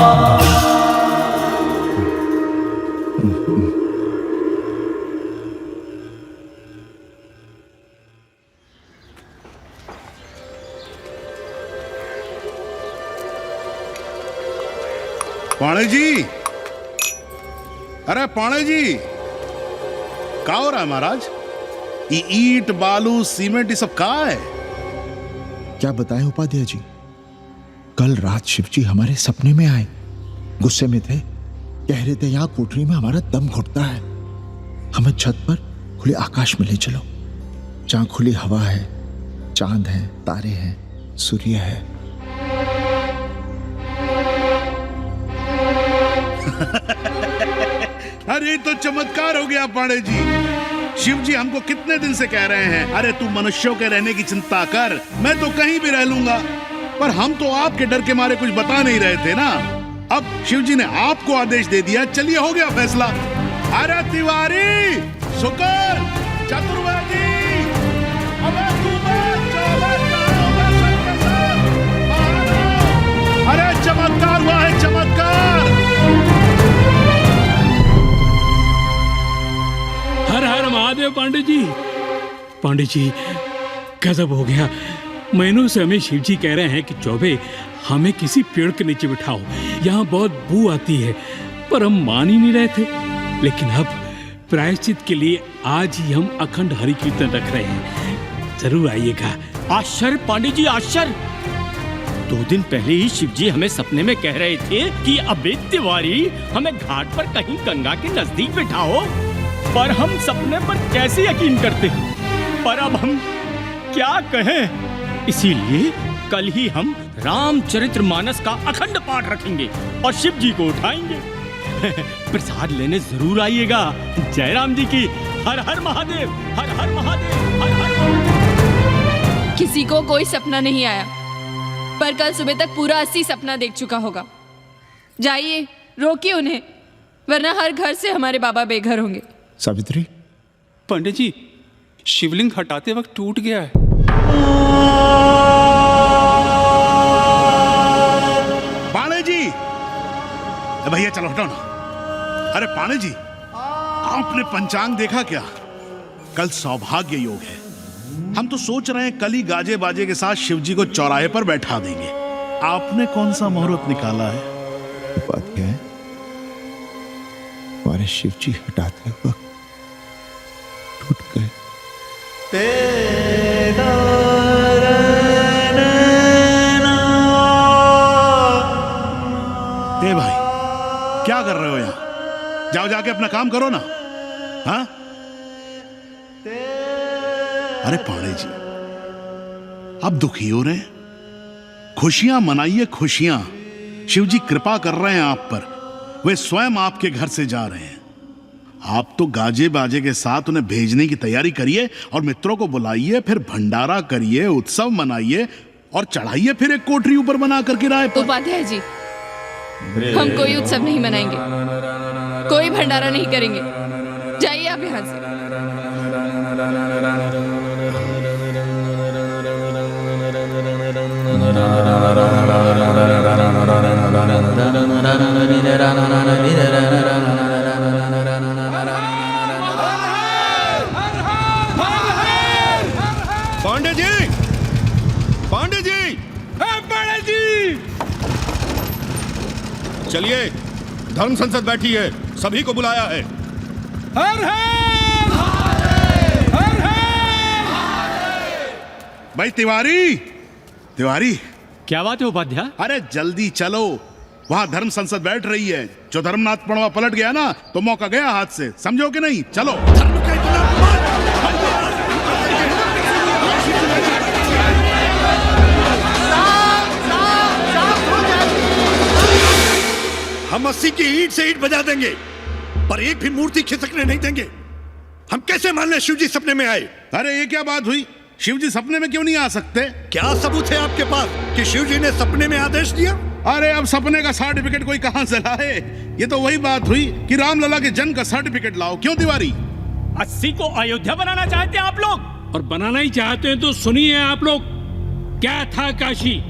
पाणे जी, अरे पाणे जी, क्या हो रहा है महाराज? ये ईंट, बालू, सीमेंट, ये सब कहाँ है? क्या बताएं उपाध्याय जी, कल रात शिवजी हमारे सपने में आए, गुस्से में थे, कह रहे थे यहाँ कोठरी में हमारा दम घुटता है, हमें छत पर खुले आकाश में ले चलो, जहाँ खुली हवा है, चांद है, तारे हैं, सूर्य है। अरे तो चमत्कार हो गया पाणे जी। शिव जी हमको कितने दिन से कह रहे हैं, अरे तू मनुष्यों के रहने की चिंता कर, मैं तो कहीं भी रह लूंगा। पर हम तो आपके डर के मारे कुछ बता नहीं रहे थे ना। अब शिव जी ने आपको आदेश दे दिया, चलिए हो गया फैसला। अरे तिवारी, शुक्र, चतुर्वेदी, अरे चमत्कार हुआ है, चमत्कार। हर हर महादेव पांडे जी। पांडे जी, गजब हो गया। महीनों से हमें शिव जी कह रहे हैं कि चौबे हमें किसी पेड़ के नीचे बिठाओ, यहाँ बहुत बू आती है, पर हम मान ही नहीं रहे थे। लेकिन अब प्रायश्चित के लिए आज ही हम अखंड हरि कीर्तन रख रहे हैं, जरूर आइएगा। आश्चर्य पांडे जी, आश्चर्य। 2 दिन पहले ही शिव जी हमें सपने में कह रहे थे कि अबे तिवारी, हमें घाट पर कहीं गंगा के नजदीक बिठाओ, पर हम सपने पर कैसे यकीन करते हैं? पर अब हम क्या कहें? इसीलिए कल ही हम रामचरितमानस का अखंड पाठ रखेंगे और शिव जी को उठाएंगे। प्रसाद लेने जरूर आइएगा। जय राम जी की। हर हर महादेव, हर हर महादेव, हर हर महादेव। किसी को कोई सपना नहीं आया, पर कल सुबह तक पूरा 80 सपना देख चुका होगा। जाइए, रोकिए उन्हें, वरना हर घर से हमारे बाबा बेघर होंगे। सावित्री, पंडित जी, शिवलिंग हटाते वक्त टूट गया है। पाणे जी, भैया चलो हटो ना। अरे पाणे जी, आपने पंचांग देखा क्या? कल सौभाग्य योग है। हम तो सोच रहे हैं कल ही गाजे बाजे के साथ शिव जी को चौराहे पर बैठा देंगे। आपने कौन सा मुहूर्त निकाला है? बात क्या है? हमारे शिव जी हटाते वक्त टूट गए। ए भाई, क्या कर रहे हो यहाँ? जाओ जाके अपना काम करो ना। हाँ? अरे पाणे जी, आप दुखी हो रहे हैं? खुशियां मनाइए, खुशियां। शिव जी कृपा कर रहे हैं आप पर। वे स्वयं आपके घर से जा रहे हैं। आप तो गाजे बाजे के साथ उन्हें भेजने की तैयारी करिए और मित्रों को बुलाइए, फिर भंडारा करिए, उत्सव मनाइए और चढ़ाइए फिर एक कोठरी ऊपर बना कर किराए पर। उपाध्याय जी, हम कोई उत्सव नहीं मनाएंगे, कोई भंडारा नहीं करेंगे। जाइए आप यहाँ से। पांडे जी, पांडे जी, पांडे जी, चलिए, धर्म संसद बैठी है, सभी को बुलाया है। हर हर हर हर। भाई तिवारी, तिवारी, क्या बात है उपाध्याय? अरे जल्दी चलो, वहां धर्म संसद बैठ रही है। जो धर्मनाथ पड़वा पलट गया ना, तो मौका गया हाथ से, समझो कि नहीं? चलो। हम 80 की ईंट से ईंट बजा देंगे, पर एक भी मूर्ति खिसकने नहीं देंगे। हम कैसे मान लें शिव जी सपने में आए? अरे ये क्या बात हुई? शिव जी सपने में क्यों नहीं आ सकते? क्या सबूत है आपके पास कि शिव जी ने सपने में आदेश दिया? अरे अब सपने का सर्टिफिकेट कोई कहां से लाए? ये तो वही बात हुई कि रामलला के जन्म का सर्टिफिकेट लाओ। क्यों तिवारी? 80 को अयोध्या बनाना चाहते हैं आप लोग? और बनाना ही चाहते हैं तो सुनिए आप लोग, क्या था काशी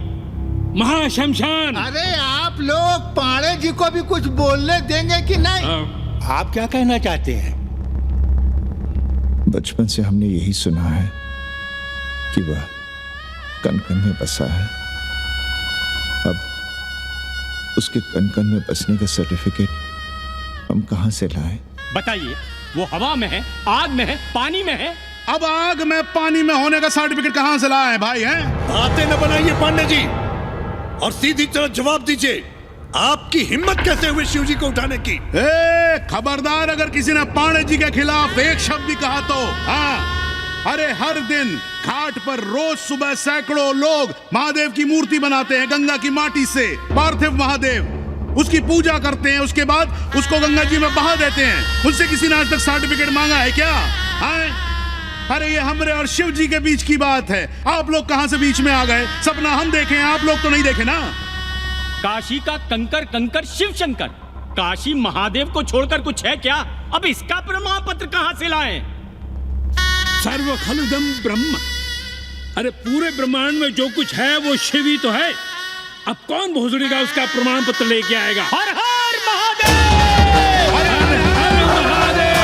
महाशमशान। अरे आप लोग पाणे जी को भी कुछ बोलने देंगे कि नहीं? आप क्या कहना चाहते हैं? बचपन से हमने यही सुना है कि वह कन कन में बसा है। अब उसके कन कन में बसने का सर्टिफिकेट हम कहां से लाएं? बताइए, वो हवा में है, आग में है, पानी में है? अब आग में पानी में होने का सर्टिफिकेट कहां से लाए भाई? हैं? बातें न बनाइए पांडे जी, और सीधी तरह जवाब दीजिए, आपकी हिम्मत कैसे हुई शिव जी को उठाने की? खबरदार, अगर किसी ने पाणे जी के खिलाफ एक शब्द भी कहा तो। हाँ, अरे हर दिन घाट पर रोज सुबह सैकड़ों लोग महादेव की मूर्ति बनाते हैं गंगा की माटी से, पार्थिव महादेव। उसकी पूजा करते हैं, उसके बाद उसको गंगा जी में बहा देते हैं। उनसे किसी ने आज तक सर्टिफिकेट मांगा है क्या? अरे ये हमरे और शिव जी के बीच की बात है। आप लोग कहां से बीच में आ गए? सपना हम देखे हैं, आप लोग तो नहीं देखे ना। काशी का कंकर कंकर शिव शंकर, काशी महादेव को छोड़कर कुछ है क्या? अब इसका प्रमाण पत्र कहां से लाएं? सर्व खलुदम ब्रह्म। अरे पूरे ब्रह्मांड में जो कुछ है वो शिव ही तो है। अब कौन भोसड़ी का उसका प्रमाण पत्र लेके आएगा? हर हर महादेव, हर हर महादेव।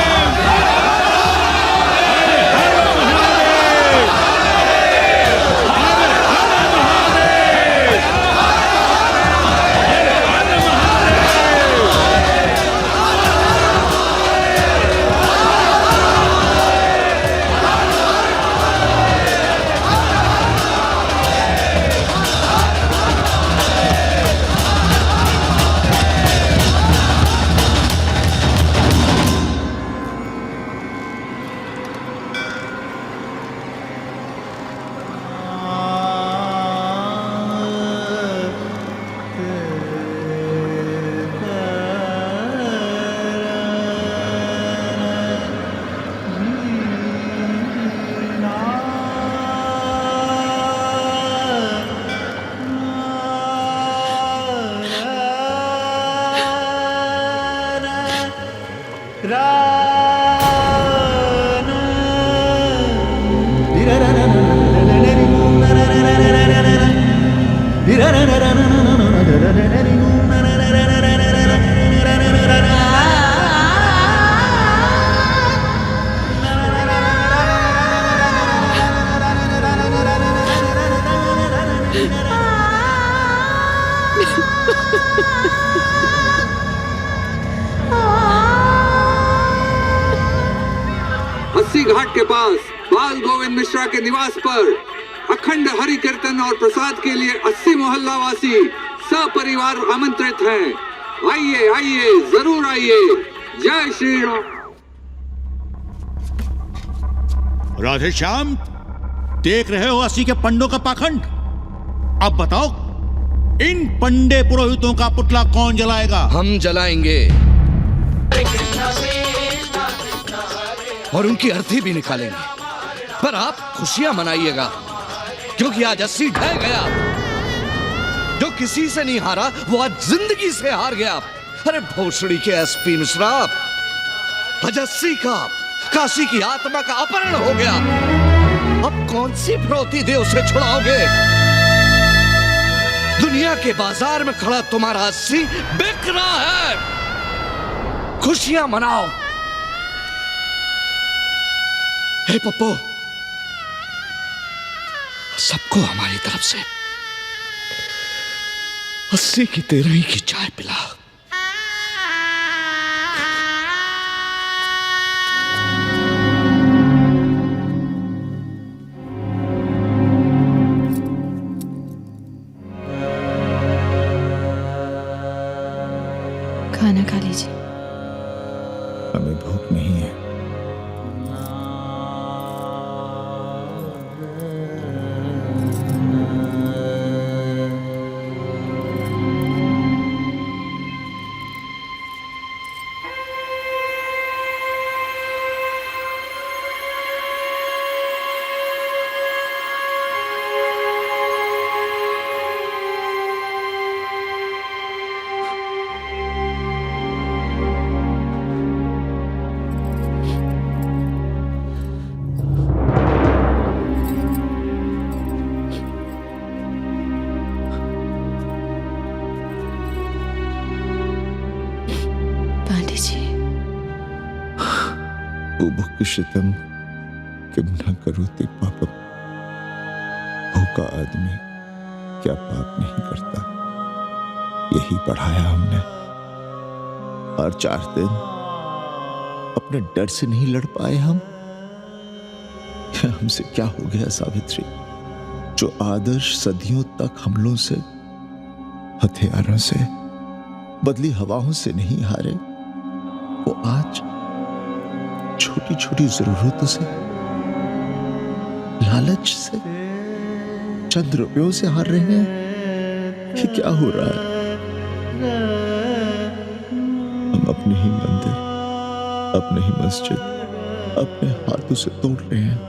अस्सी घाट के पास बाल गोविंद मिश्रा के निवास पर अखंड हरि कीर्तन और प्रसाद के लिए 80 मोहल्ला वासी सपरिवार आमंत्रित हैं। आइए आइए, जरूर आइए। जय श्री राम। राधे श्याम, देख रहे हो 80 के पंडों का पाखंड। अब बताओ, इन पंडे पुरोहितों का पुतला कौन जलाएगा? हम जलाएंगे और उनकी अर्थी भी निकालेंगे। पर आप खुशियां मनाइएगा, क्योंकि आज 80 ढह गया। जो किसी से नहीं हारा वो आज जिंदगी से हार गया। अरे भोसड़ी के एसपी मिश्रा, आज 80 का काशी की आत्मा का अपहरण हो गया। अब कौन सी फिरौती दे उसे छुड़ाओगे? दुनिया के बाजार में खड़ा तुम्हारा 80 बिक रहा है। खुशियां मनाओ। हे पप्पू, सबको हमारी तरफ से 80 की 13 की चाय पिला। खाना खा लीजिए। हमें भूख नहीं है। शितम किम न करो ते पापम। भूखा आदमी क्या पाप नहीं करता, यही पढ़ाया हमने। और 4 दिन अपने डर से नहीं लड़ पाए हम। हमसे क्या हो गया सावित्री? जो आदर्श सदियों तक हमलों से, हथियारों से, बदली हवाओं से नहीं हारे, वो आज छोटी छोटी जरूरतों से, लालच से, चंद रुपयों से हार रहे हैं। ये क्या हो रहा है? हम अपने ही मंदिर, अपने ही मस्जिद अपने हाथों से तोड़ रहे हैं।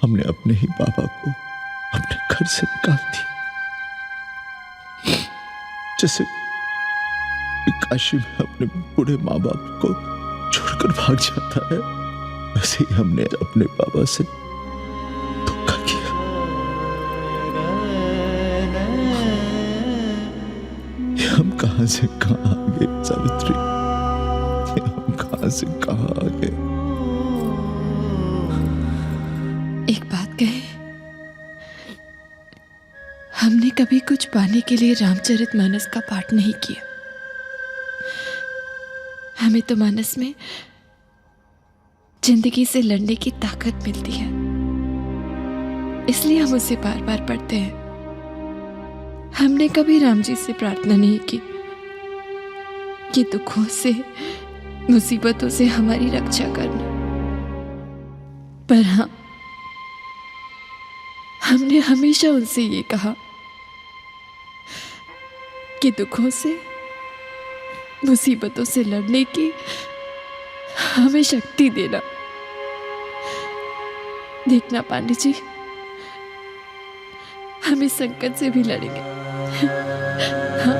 हमने अपने ही बाबा को अपने घर से निकाल दिया। जैसे काशी में अपने बूढ़े माँ बाप को छोड़कर भाग जाता है, वैसे ही हमने अपने बाबा से धोखा किया। ये हम कहां से कहां आ गए सावित्री? ये हम कहां से कहां आ गए? एक बात कहे, हमने कभी कुछ पाने के लिए रामचरितमानस का पाठ नहीं किया। हमें तो मानस में जिंदगी से लड़ने की ताकत मिलती है, इसलिए हम उसे बार बार पढ़ते हैं। हमने कभी राम जी से प्रार्थना नहीं की कि दुखों से, मुसीबतों से हमारी रक्षा करना। पर हाँ, हमने हमेशा उनसे ये कहा कि दुखों से, मुसीबतों से लड़ने की हमें शक्ति देना। देखना पांडे जी, हम इस संकट से भी लड़ेंगे। हाँ?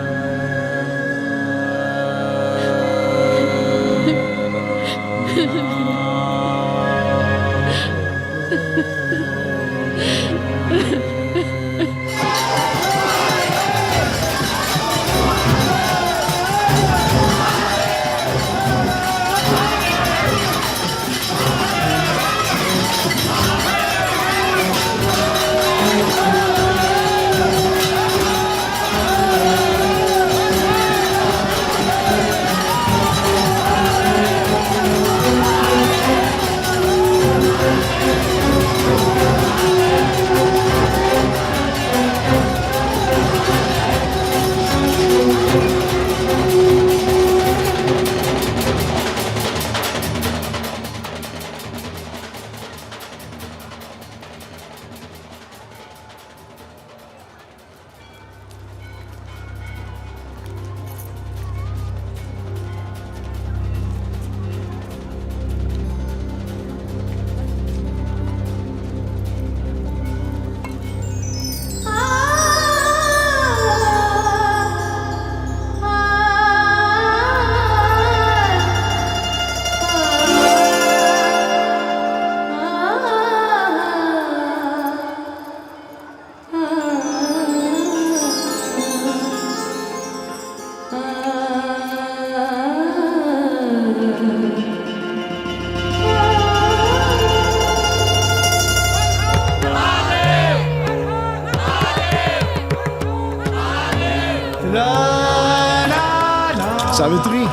सावित्री,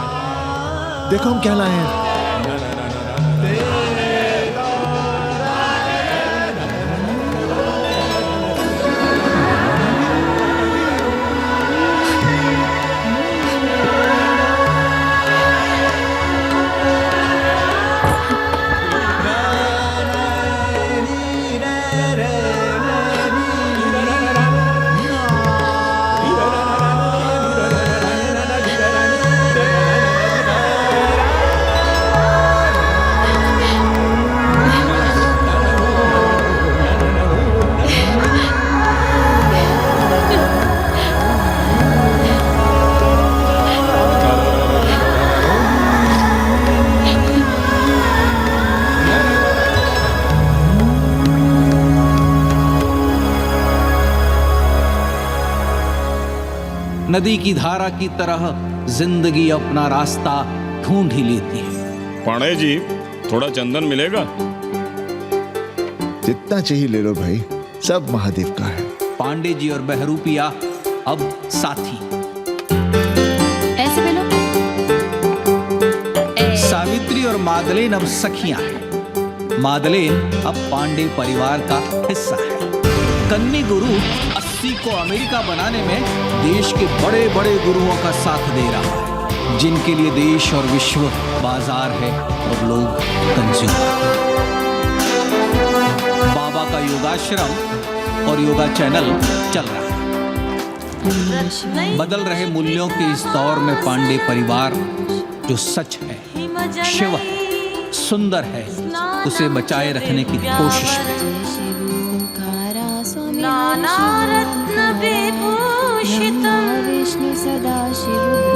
देखो हम क्या लाए हैं। नदी की धारा की तरह जिंदगी अपना रास्ता ढूंढ ही लेती है। पांडे जी, थोड़ा चंदन मिलेगा? जितना चाहिए ले लो भाई, सब महादेव का है। पांडे जी और बहरूपिया अब साथी। ऐसे बोलो। सावित्री और मादलेन अब सखियां हैं। मादलेन अब पांडे परिवार का हिस्सा है। कन्नी गुरु 80 को अमेरिका बनाने में देश के बड़े बड़े गुरुओं का साथ दे रहा है, जिनके लिए देश और विश्व बाजार है और लोग कंज्यूमर। बाबा का योगाश्रम और योगा चैनल चल रहा है। बदल रहे मूल्यों के इस दौर में पांडे परिवार जो सच है, शिव है, सुंदर है, उसे बचाए रखने की कोशिश में। नाना रत्न विभूषितम् विष्णु सदा शिव